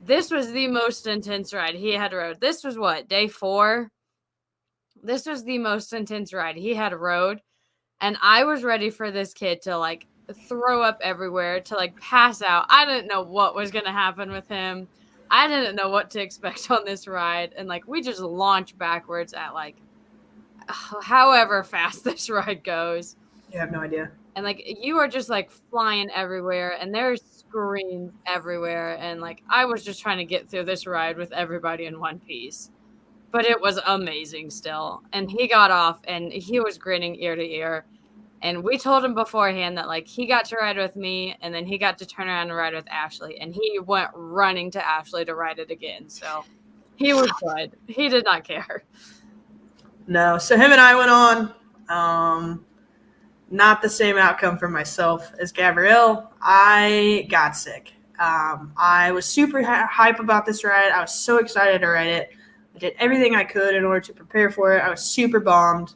this was the most intense ride he had rode. This was what, day 4? This was the most intense ride he had rode. And I was ready for this kid to like throw up everywhere, to like pass out. I didn't know what was going to happen with him. I didn't know what to expect on this ride. And like we just launched backwards at like however fast this ride goes. You have no idea. And like you are just like flying everywhere and there's screens everywhere. And like I was just trying to get through this ride with everybody in one piece. But it was amazing still. And he got off and he was grinning ear to ear. And we told him beforehand that like he got to ride with me and then he got to turn around and ride with Ashley. And he went running to Ashley to ride it again. So he was good. He did not care. No. So him and I went on. Not the same outcome for myself as Gabrielle. I got sick. I was super hype about this ride. I was so excited to ride it. I did everything I could in order to prepare for it. I was super bummed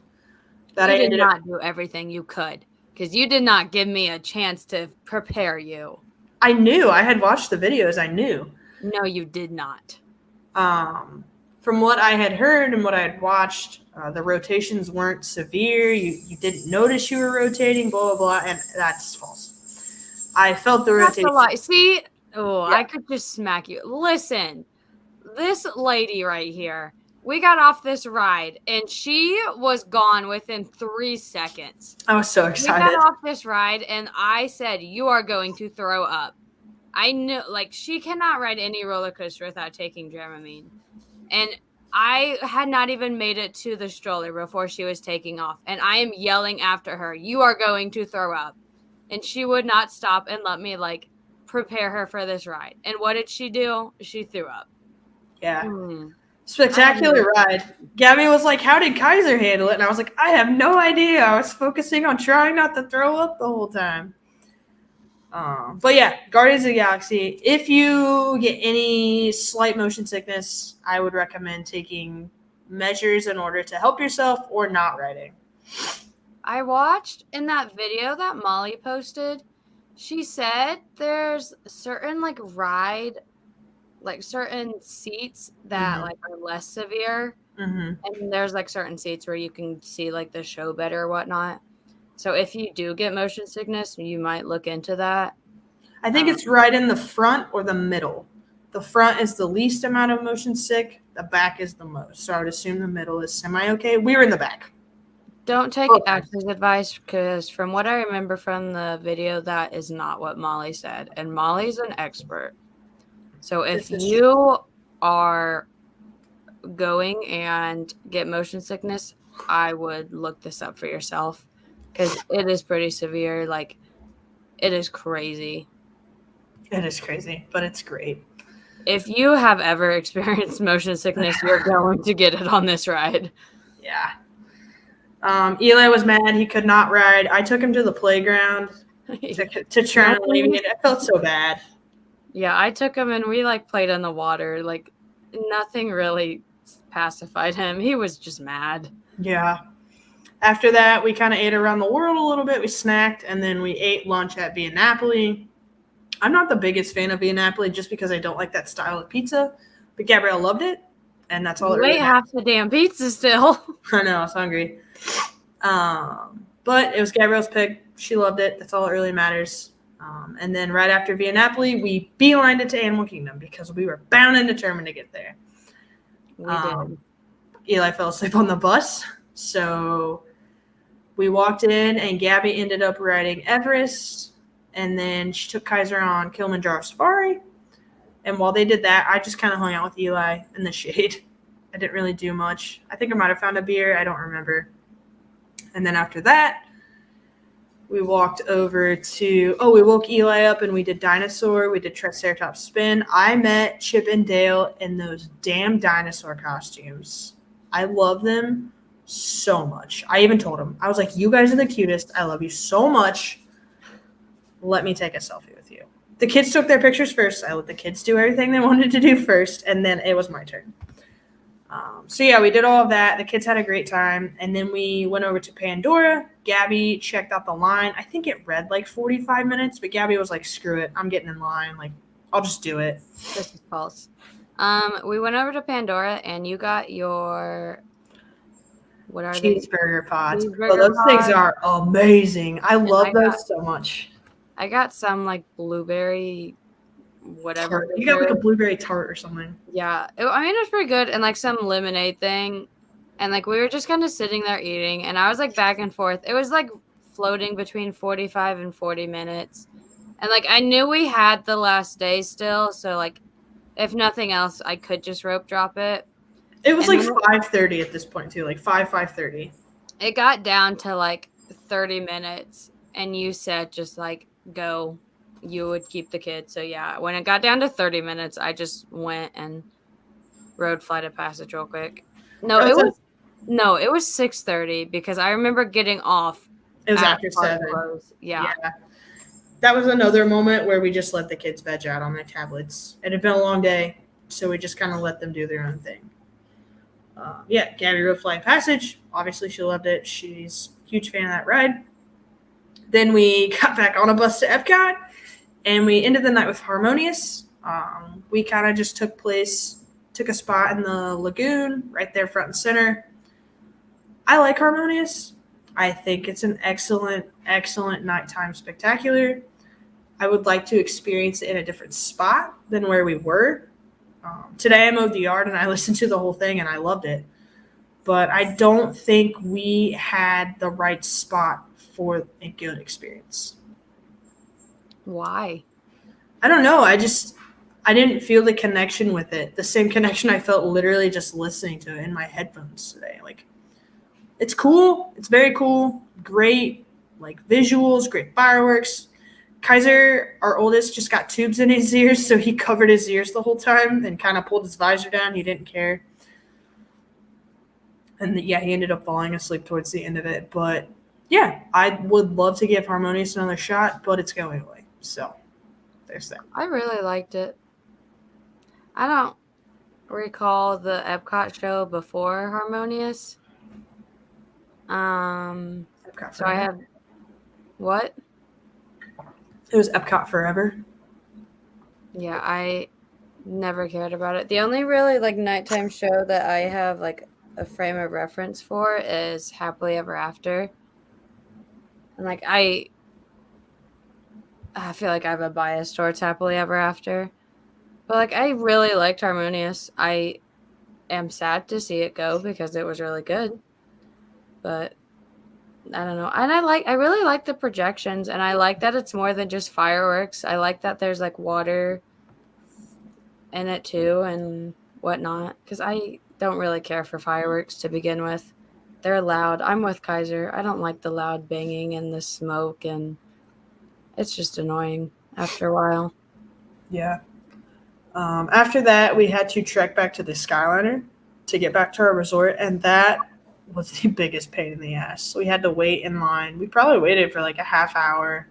that I did not do everything you could because you did not give me a chance to prepare you. I knew. I had watched the videos. I knew. No, you did not. From what I had heard and what I had watched, the rotations weren't severe. You didn't notice you were rotating, blah, blah, blah, and that's false. I felt the rotation. That's a lie. See? Oh, yeah. I could just smack you. Listen, this lady right here, we got off this ride, and she was gone within 3 seconds. I was so excited. We got off this ride, and I said, you are going to throw up. I knew, like, she cannot ride any roller coaster without taking Dramamine. And I had not even made it to the stroller before she was taking off. And I am yelling after her, you are going to throw up. And she would not stop and let me, like, prepare her for this ride. And what did she do? She threw up. Yeah. Spectacular ride. Gabby was like, how did Kaiser handle it? And I was like, I have no idea. I was focusing on trying not to throw up the whole time. But yeah, Guardians of the Galaxy. If you get any slight motion sickness, I would recommend taking measures in order to help yourself or not riding? I watched in that video that Molly posted, she said there's certain certain seats that Mhm. like are less severe, Mhm. and there's like certain seats where you can see like the show better or whatnot. So if you do get motion sickness, you might look into that. I think it's right in the front or the middle. The front is the least amount of motion sick. The back is the most. So I would assume the middle is semi okay. We were in the back. Don't take Both times. Ashley's advice because from what I remember from the video, that is not what Molly said. And Molly's an expert. So if This is you are going and get motion sickness, I would look this up for yourself because it is pretty severe. Like, it is crazy. It is crazy, but it's great. If you have ever experienced motion sickness, you're going to get it on this ride. Yeah. Eli was mad. He could not ride. I took him to the playground to try and alleviate it. I felt so bad. Yeah, I took him and we like played in the water. Like, nothing really pacified him. He was just mad. Yeah. After that, we kind of ate around the world a little bit. We snacked, and then we ate lunch at Via Napoli. I'm not the biggest fan of Via Napoli just because I don't like that style of pizza, but Gabrielle loved it, and that's all that You really ate matters. half the damn pizza still. I know, I was hungry. But it was Gabrielle's pick. She loved it. That's all that really matters. And then right after Via Napoli, we beelined it to Animal Kingdom because we were bound and determined to get there. We did. Eli fell asleep on the bus, so we walked in, and Gabby ended up riding Everest, and then she took Kaiser on Kilimanjaro Safari. And while they did that, I just kind of hung out with Eli in the shade. I didn't really do much. I think I might have found a beer. I don't remember. And then after that, we walked over to, we woke Eli up and we did Dinosaur. We did Triceratops Spin. I met Chip and Dale in those damn dinosaur costumes. I love them so much. I even told him, I was like, you guys are the cutest. I love you so much. Let me take a selfie with you. The kids took their pictures first. I let the kids do everything they wanted to do first, and then it was my turn. So yeah, we did all of that. The kids had a great time, and then we went over to Pandora. Gabby checked out the line. I think it read like 45 minutes, but Gabby was like, screw it. I'm getting in line. Like, I'll just do it. This is false. We went over to Pandora and you got your what are Cheeseburger pods. Cheeseburger Those things pods. are amazing. I love I those so much. I got some like blueberry whatever. Tart. You got like a blueberry tart or something. Yeah. It was pretty good, and like some lemonade thing. And like we were just kind of sitting there eating, and I was like back and forth. It was like floating between 45 and 40 minutes. And like I knew we had the last day still, so like if nothing else, I could just rope drop it. It was like 5:30 at this point too, like 5:30. It got down to like 30 minutes, and you said just like go. You would keep the kids. So yeah, when it got down to 30 minutes, I just went and rode Flight of Passage real quick. It was 6:30 because I remember getting off. It was after 7. Yeah. That was another moment where we just let the kids veg out on their tablets. It had been a long day, so we just kind of let them do their own thing. Gabby rode Flight of Passage. Obviously, she loved it. She's a huge fan of that ride. Then we got back on a bus to Epcot, and we ended the night with Harmonious. We kind of just took a spot in the lagoon right there front and center. I like Harmonious. I think it's an excellent, excellent nighttime spectacular. I would like to experience it in a different spot than where we were. Today I mowed the yard and I listened to the whole thing and I loved it. But I don't think we had the right spot for a good experience. Why? I don't know. I didn't feel the connection with it. The same connection I felt literally just listening to it in my headphones today. Like, it's cool. It's very cool. Great, like, visuals, great fireworks. Kaiser, our oldest, just got tubes in his ears, so he covered his ears the whole time and kind of pulled his visor down. He didn't care. And he ended up falling asleep towards the end of it. But yeah, I would love to give Harmonious another shot, but it's going away. So there's that. I really liked it. recall the Epcot show before Harmonious. Epcot So I Forever. have what? It was Epcot Forever. Yeah, I never cared about it. The only really like nighttime show that I have like a frame of reference for is Happily Ever After. And like I feel like I have a bias towards Happily Ever After. But like I really liked Harmonious. I am sad to see it go because it was really good. But I don't know. And I really like the projections, and I like that it's more than just fireworks. I like that there's like water in it too and whatnot. Because I don't really care for fireworks to begin with. They're loud. I'm with Kaiser. I don't like the loud banging and the smoke, and it's just annoying after a while. Yeah. After that, we had to trek back to the Skyliner to get back to our resort, and that was the biggest pain in the ass. We had to wait in line. We probably waited for like a half hour.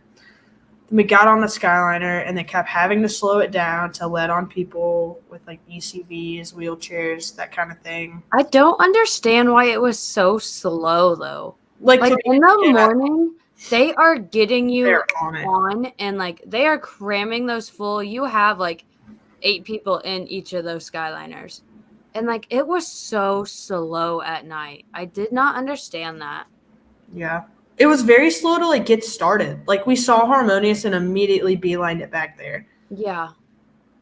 Then we got on the Skyliner, and they kept having to slow it down to let on people with like ECVs, wheelchairs, that kind of thing. I don't understand why it was so slow though. Like in the morning, they are getting you they're on it. on and like they are cramming those full. You have like 8 people in each of those Skyliners. And like it was so slow at night. I did not understand that. Yeah. It was very slow to like get started. Like we saw Harmonious and immediately beelined it back there. Yeah.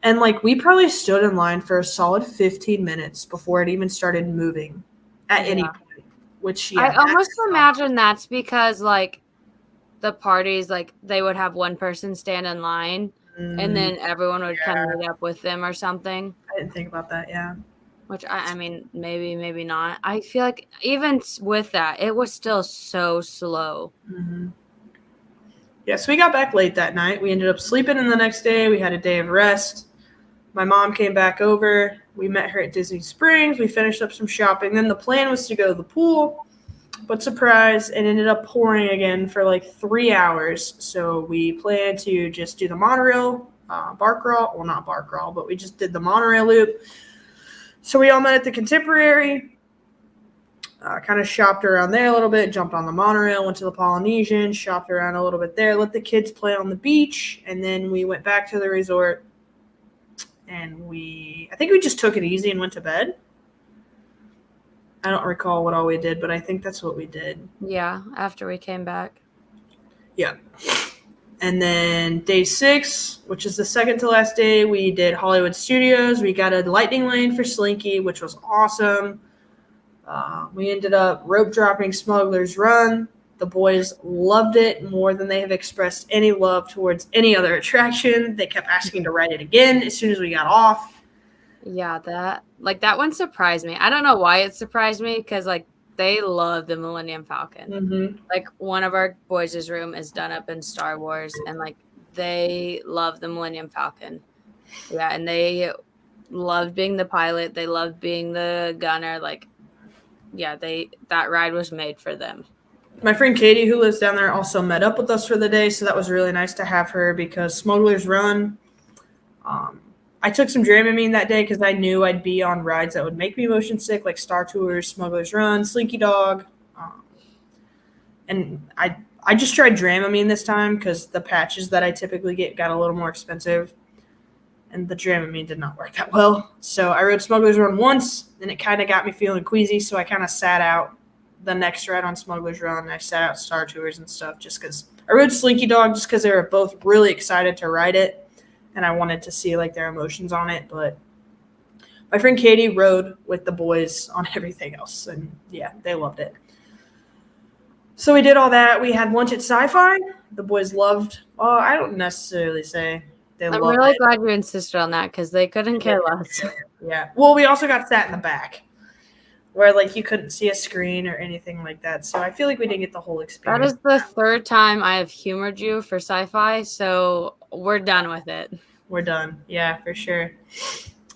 And like we probably stood in line for a solid 15 minutes before it even started moving at any point. Which I almost imagine that's because like the parties like they would have one person stand in line and then everyone would kind of meet up with them or something. I didn't think about that, yeah. Which I mean, maybe not. I feel like even with that, it was still so slow. Mm-hmm. Yeah, so we got back late that night. We ended up sleeping in the next day. We had a day of rest. My mom came back over. We met her at Disney Springs. We finished up some shopping. Then the plan was to go to the pool. But surprise, it ended up pouring again for like 3 hours. So we planned to just do the monorail, bar crawl. Well, not bar crawl, but we just did the monorail loop. So we all met at the Contemporary, kind of shopped around there a little bit, jumped on the monorail, went to the Polynesian, shopped around a little bit there, let the kids play on the beach, and then we went back to the resort. And I think we just took it easy and went to bed. I don't recall what all we did, but I think that's what we did. Yeah, after we came back. Yeah. And then day 6, which is the second to last day, we did Hollywood Studios. We got a lightning lane for Slinky, which was awesome. We ended up rope dropping Smuggler's Run. The boys loved it more than they have expressed any love towards any other attraction. They kept asking to ride it again as soon as we got off. Yeah, that one surprised me. I don't know why it surprised me because like they love the Millennium Falcon. Mm-hmm. Like one of our boys' room is done up in Star Wars, and like they love the Millennium Falcon. Yeah, and they loved being the pilot. They loved being the gunner. Like, yeah, that ride was made for them. My friend Katie, who lives down there, also met up with us for the day, so that was really nice to have her because Smuggler's Run. I took some Dramamine that day because I knew I'd be on rides that would make me motion sick, like Star Tours, Smuggler's Run, Slinky Dog. And I just tried Dramamine this time because the patches that I typically get got a little more expensive. And the Dramamine did not work that well. So I rode Smuggler's Run once, and it kind of got me feeling queasy, so I kind of sat out the next ride on Smuggler's Run. I sat out Star Tours and stuff just because I rode Slinky Dog just because they were both really excited to ride it. And I wanted to see like their emotions on it, but my friend Katie rode with the boys on everything else, and yeah, they loved it. So we did all that. We had lunch at Sci-Fi. The boys loved. Well, I don't necessarily say they loved it. I'm really glad you insisted on that because they couldn't care less. Yeah. Well, we also got sat in the back, where like you couldn't see a screen or anything like that. So I feel like we didn't get the whole experience. That is the 3rd time I have humored you for Sci-Fi, so we're done with it. We're done. Yeah, for sure.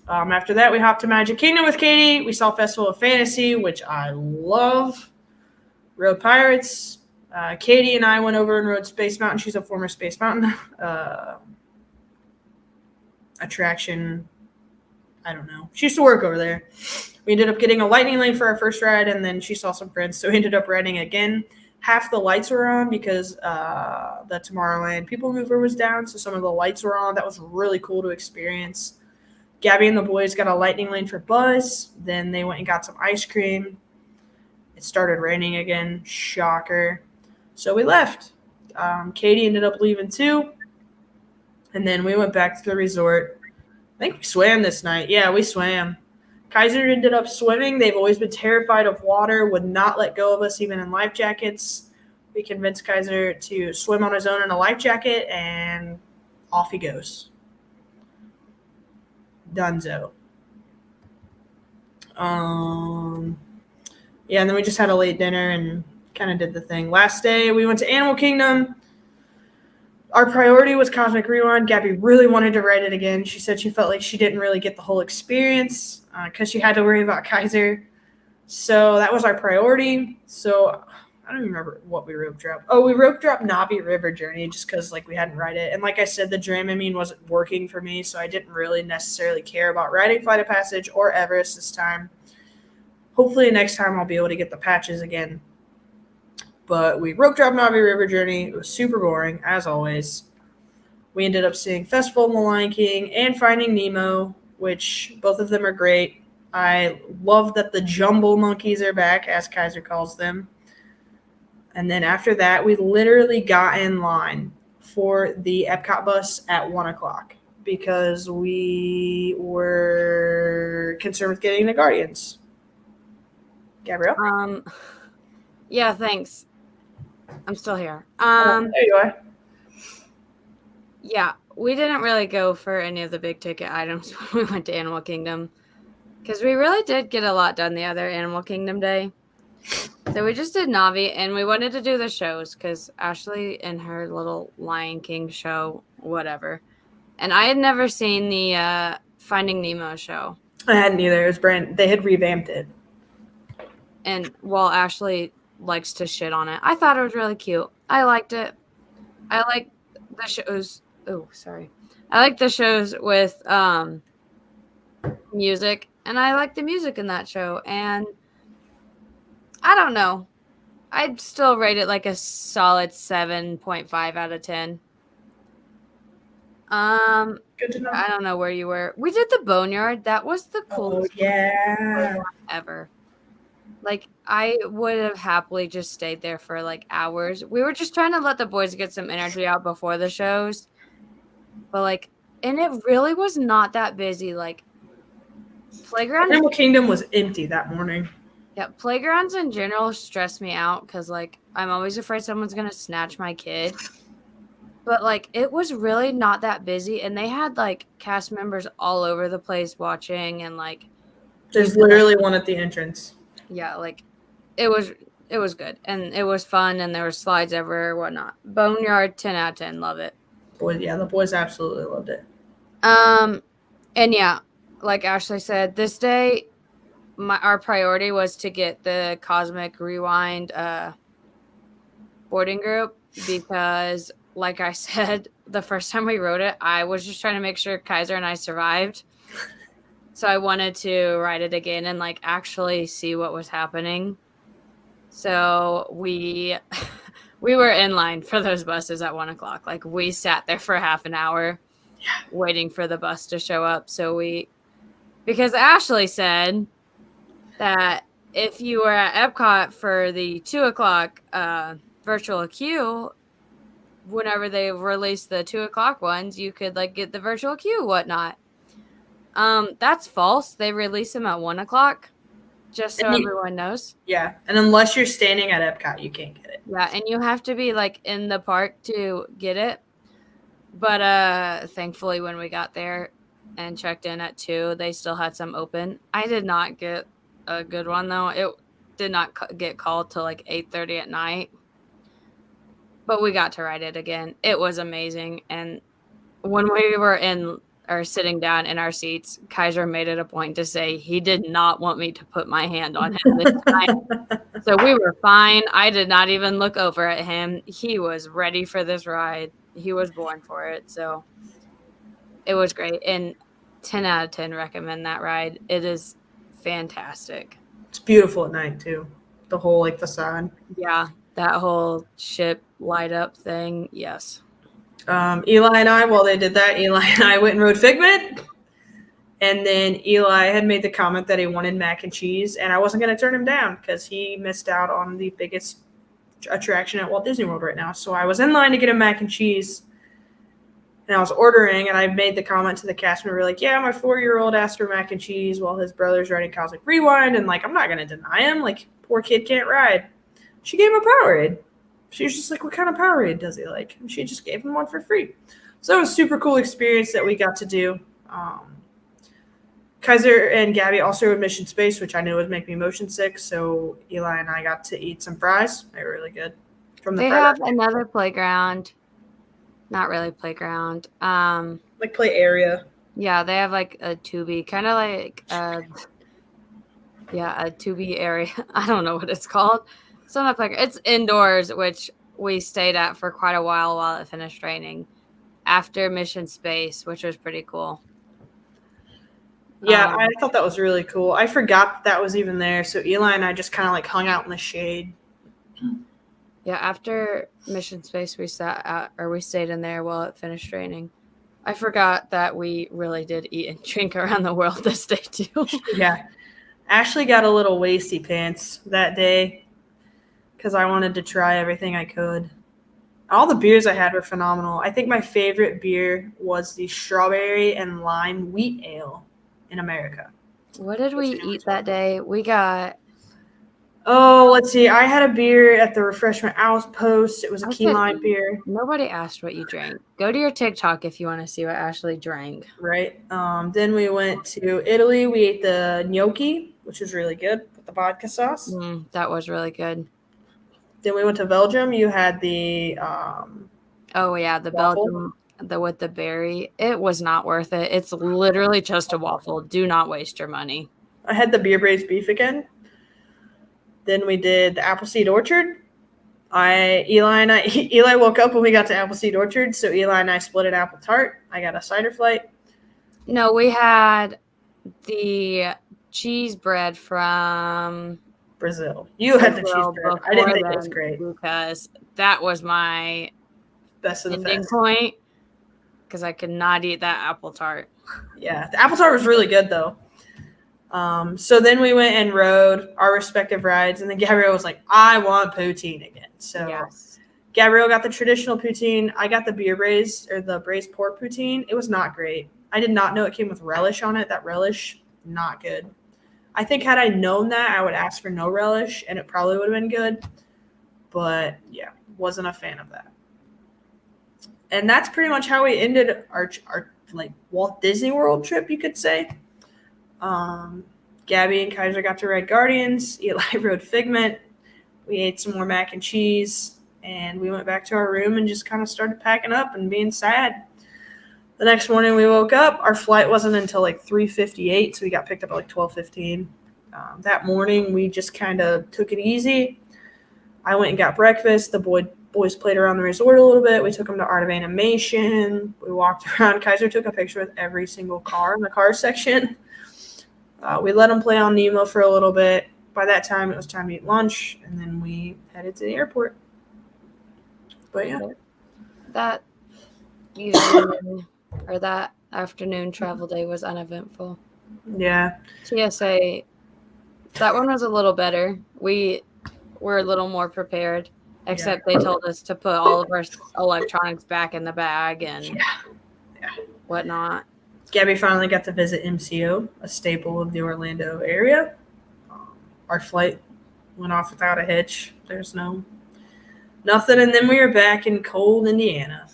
After that, we hopped to Magic Kingdom with Katie. We saw Festival of Fantasy, which I love. Rode Pirates. Katie and I went over and rode Space Mountain. She's a former Space Mountain attraction. I don't know. She used to work over there. We ended up getting a lightning lane for our first ride, and then she saw some friends, so we ended up riding again. Half the lights were on because the Tomorrowland People Mover was down, so some of the lights were on. That was really cool to experience. Gabby and the boys got a lightning lane for Buzz. Then they went and got some ice cream. It started raining again. Shocker. So we left. Katie ended up leaving too. And then we went back to the resort. I think we swam this night. Yeah, we swam. Kaiser ended up swimming. They've always been terrified of water, would not let go of us even in life jackets. We convinced Kaiser to swim on his own in a life jacket, and off he goes. Dunzo. Yeah, and then we just had a late dinner and kind of did the thing. Last day, we went to Animal Kingdom. Our priority was Cosmic Rewind. Gabby really wanted to ride it again. She said she felt like she didn't really get the whole experience because she had to worry about Kaiser. So that was our priority. So I don't even remember what we rope dropped. Oh, we rope dropped Navi River Journey just because we hadn't ride it. And like I said, the Dramamine wasn't working for me, so I didn't really necessarily care about riding Flight of Passage or Everest this time. Hopefully next time I'll be able to get the patches again. But we rope dropped Navi River Journey. It was super boring, as always. We ended up seeing Festival of the Lion King and Finding Nemo, which both of them are great. I love that the jumbo monkeys are back, as Kaiser calls them. And then after that, we literally got in line for the Epcot bus at 1 o'clock because we were concerned with getting the Guardians. Gabrielle? Yeah, thanks. I'm still here. There you are. Yeah, we didn't really go for any of the big ticket items when we went to Animal Kingdom because we really did get a lot done the other Animal Kingdom day. So we just did Navi, and we wanted to do the shows because Ashley in her little Lion King show, whatever. And I had never seen the Finding Nemo show. I hadn't either. It was they had revamped it. And while Ashley likes to shit on it, I thought it was really cute. I liked it. I like the shows. Oh, sorry. I like the shows with music, and I like the music in that show. And I don't know. I'd still rate it like a solid 7.5 out of 10. Good to know. I don't know where you were. We did the Boneyard. That was the coolest ever. Like, I would have happily just stayed there for like hours. We were just trying to let the boys get some energy out before the shows. But like, and it really was not that busy. Like, playgrounds. Animal Kingdom was empty that morning. Yeah, playgrounds in general stress me out because like I'm always afraid someone's gonna snatch my kid. But like, it was really not that busy, and they had like cast members all over the place watching, and like there's literally one at the entrance. Yeah, like it was good, and it was fun, and there were slides everywhere, whatnot. Boneyard, 10 out of 10, love it. The boys absolutely loved it. And yeah, like Ashley said, this day, our priority was to get the Cosmic Rewind boarding group because, like I said, the first time we rode it, I was just trying to make sure Kaiser and I survived. So I wanted to ride it again and like actually see what was happening. So we were in line for those buses at 1 o'clock. Like we sat there for half an hour waiting for the bus to show up. Because Ashley said that if you were at Epcot for the 2 o'clock virtual queue, whenever they released the 2 o'clock ones, you could like get the virtual queue, whatnot. That's false. They release them at 1 o'clock, just so everyone knows. Yeah, and unless you're standing at Epcot, you can't get it. Yeah, and you have to be like in the park to get it. But thankfully, when we got there and checked in at 2, they still had some open. I did not get a good one though. It did not get called till like 8:30 at night. But we got to ride it again. It was amazing. And when we were sitting down in our seats, Kaiser made it a point to say he did not want me to put my hand on him this time. So we were fine. I did not even look over at him. He was ready for this ride. He was born for it. So it was great. And 10 out of 10 recommend that ride. It is fantastic. It's beautiful at night too. The whole like facade. Yeah, that whole ship light up thing. Yes. Eli and I, while they did that, Eli and I went and rode Figment. And then Eli had made the comment that he wanted mac and cheese, and I wasn't going to turn him down because he missed out on the biggest attraction at Walt Disney World right now. So I was in line to get him mac and cheese, and I was ordering, and I made the comment to the cast member, like, yeah, my 4-year-old asked for mac and cheese while his brother's riding Cosmic Rewind, and, like, I'm not going to deny him. Like, poor kid can't ride. She gave him a Powerade. She was just like, what kind of Powerade does he like? And she just gave him one for free. So it was a super cool experience that we got to do. Kaiser and Gabby also rode Mission Space, which I knew would make me motion sick. So Eli and I got to eat some fries. They were really good. They have another playground. Not really playground. Like play area. Yeah, they have like a Tubi, kind of like a Tubi area. I don't know what it's called. It's not a playground. It's indoors, which we stayed at for quite a while it finished raining. After Mission Space, which was pretty cool. Yeah, I thought that was really cool. I forgot that was even there. So Eli and I just kind of like hung out in the shade. Yeah, after Mission Space, we stayed in there while it finished raining. I forgot that we really did eat and drink around the world this day too. Yeah, Ashley got a little wasty pants that day because I wanted to try everything I could. All the beers I had were phenomenal. I think my favorite beer was the strawberry and lime wheat ale in America. What did we eat that day? We got... Oh, let's see. I had a beer at the Refreshment Outpost. It was a key lime beer. Nobody asked what you drank. Go to your TikTok if you want to see what Ashley drank. Right. Then we went to Italy. We ate the gnocchi, which was really good with the vodka sauce. That was really good. Then we went to Belgium. You had the the waffle. Belgium with the berry. It was not worth it. It's literally just a waffle. Do not waste your money. I had the beer braised beef again. Then we did the Appleseed Orchard. Eli woke up when we got to Appleseed Orchard, so Eli and I split an apple tart. I got a cider flight. No, we had the cheese bread from Brazil. You had the cheese bread. I didn't think it was great because that was my best of the ending point. Because I could not eat that apple tart. Yeah, the apple tart was really good though. So then we went and rode our respective rides, and then Gabrielle was like, I want poutine again. So yes. Gabrielle got the traditional poutine. I got the braised pork poutine. It was not great. I did not know it came with relish on it. That relish, not good. I think had I known that, I would ask for no relish, and it probably would have been good. But yeah, wasn't a fan of that. And that's pretty much how we ended our like Walt Disney World trip, you could say. Gabby and Kaiser got to ride Guardians. Eli rode Figment. We ate some more mac and cheese, and we went back to our room and just kind of started packing up and being sad. The next morning we woke up. Our flight wasn't until like 3:58, so we got picked up at like 12:15. That morning we just kind of took it easy. I went and got breakfast. The boys played around the resort a little bit. We took them to Art of Animation. We walked around. Kaiser took a picture with every single car in the car section. We let them play on Nemo for a little bit. By that time, it was time to eat lunch, and then we headed to the airport. But yeah. That evening or that afternoon travel day was uneventful. Yeah. TSA, that one was a little better. We were a little more prepared, except they told us to put all of our electronics back in the bag and whatnot. Gabby finally got to visit MCO, a staple of the Orlando area. Our flight went off without a hitch. There's nothing. And then we were back in cold Indiana.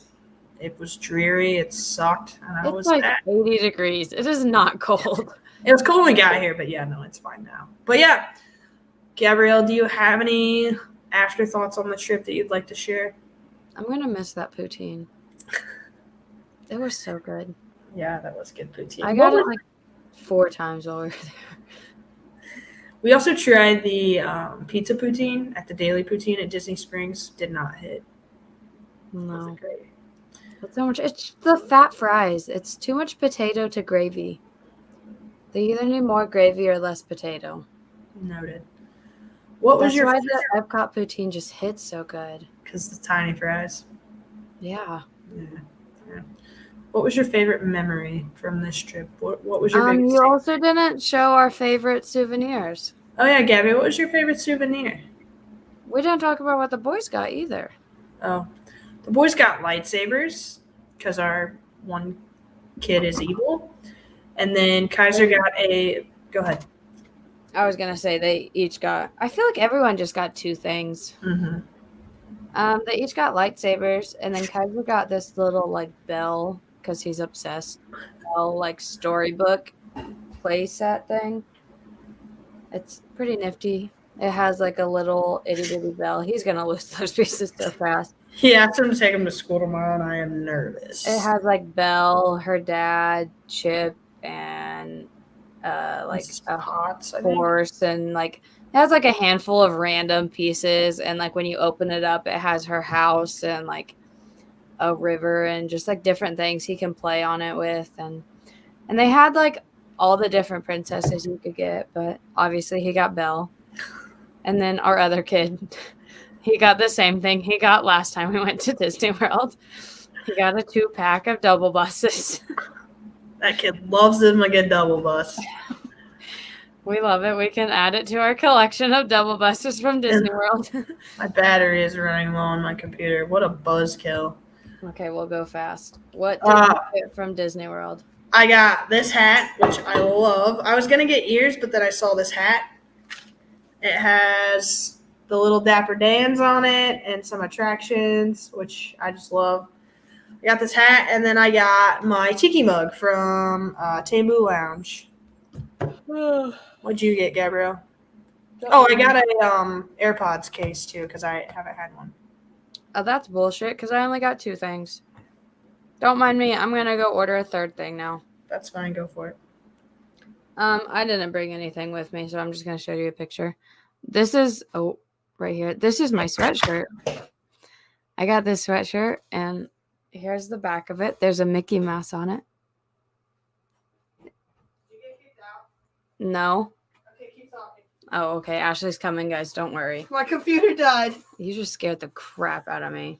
It was dreary. It sucked. And it's like 80 degrees. It is not cold. It was cold when we got here, but yeah, no, it's fine now. But yeah, Gabrielle, do you have any afterthoughts on the trip that you'd like to share? I'm going to miss that poutine. It was so good. Yeah, that was good poutine. I got it like 4 times while we were there. We also tried the pizza poutine at the Daily Poutine at Disney Springs. Did not hit. No. Wasn't great. It's so much. It's the fat fries. It's too much potato to gravy. They either need more gravy or less potato. Noted. What was That's your why the Epcot poutine just hits so good. Because the tiny fries. Yeah. Yeah. What was your favorite memory from this trip? What was your biggest You takeaway? also didn't show our favorite souvenirs. Oh yeah, Gabby, what was your favorite souvenir? We didn't talk about what the boys got either. Oh, the boys got lightsabers because our one kid is evil, and then Kaiser got a. Go ahead. I was gonna say they each got. I feel like everyone just got 2 things. Mm-hmm. They each got lightsabers, and then Kaiser got this little like bell because he's obsessed. Bell like storybook playset thing. It's pretty nifty. It has like a little itty bitty bell. He's gonna lose those pieces so fast. He asked him to take him to school tomorrow, and I am nervous. It has like Belle, her dad, Chip, and like a Pots, I think. horse, and like it has like a handful of random pieces, and like when you open it up, it has her house and like a river and just like different things he can play on it with, and they had like all the different princesses you could get, but obviously he got Belle, and then our other kid. He got the same thing he got last time we went to Disney World. He got a 2-pack of double buses. That kid loves them like a double bus. We love it. We can add it to our collection of double buses from Disney World. My battery is running low on my computer. What a buzzkill. Okay, we'll go fast. What did you get from Disney World? I got this hat, which I love. I was going to get ears, but then I saw this hat. It has the little Dapper Dans on it and some attractions, which I just love. I got this hat, and then I got my tiki mug from Tambu Lounge. What'd you get, Gabrielle? Oh, I got a AirPods case, too, because I haven't had one. Oh, that's bullshit, because I only got 2 things. Don't mind me. I'm going to go order a 3rd thing now. That's fine. Go for it. I didn't bring anything with me, so I'm just going to show you a picture. This is, right here. This is my sweatshirt. I got this sweatshirt, and here's the back of it. There's a Mickey Mouse on it. Did you get kicked out? No. Okay, keep talking. Oh, okay. Ashley's coming, guys. Don't worry. My computer died. You just scared the crap out of me.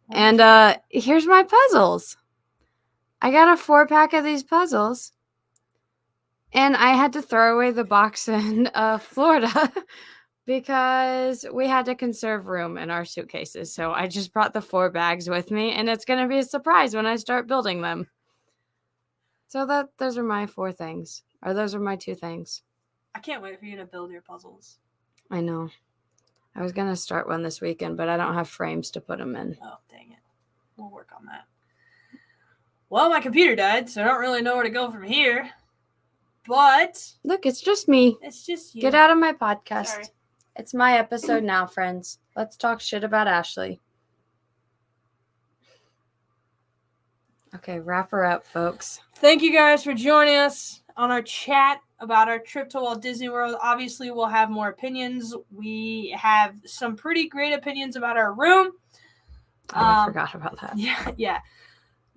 And here's my puzzles. I got a 4-pack of these puzzles. And I had to throw away the box in Florida because we had to conserve room in our suitcases. So I just brought the 4 bags with me, and it's going to be a surprise when I start building them. So those are my 4 things. Or those are my 2 things. I can't wait for you to build your puzzles. I know. I was going to start one this weekend, but I don't have frames to put them in. Oh, dang it. We'll work on that. Well, my computer died, so I don't really know where to go from here. But look, it's just me. It's just you. Get out of my podcast. Sorry. It's my episode now, friends. Let's talk shit about Ashley. Okay, wrap her up, folks. Thank you guys for joining us on our chat about our trip to Walt Disney World. Obviously, we'll have more opinions. We have some pretty great opinions about our room. I forgot about that. Yeah.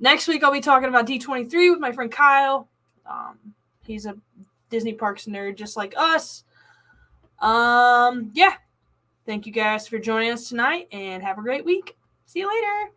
Next week, I'll be talking about D23 with my friend Kyle. He's a Disney Parks nerd just like us. Yeah. Thank you guys for joining us tonight, and have a great week. See you later.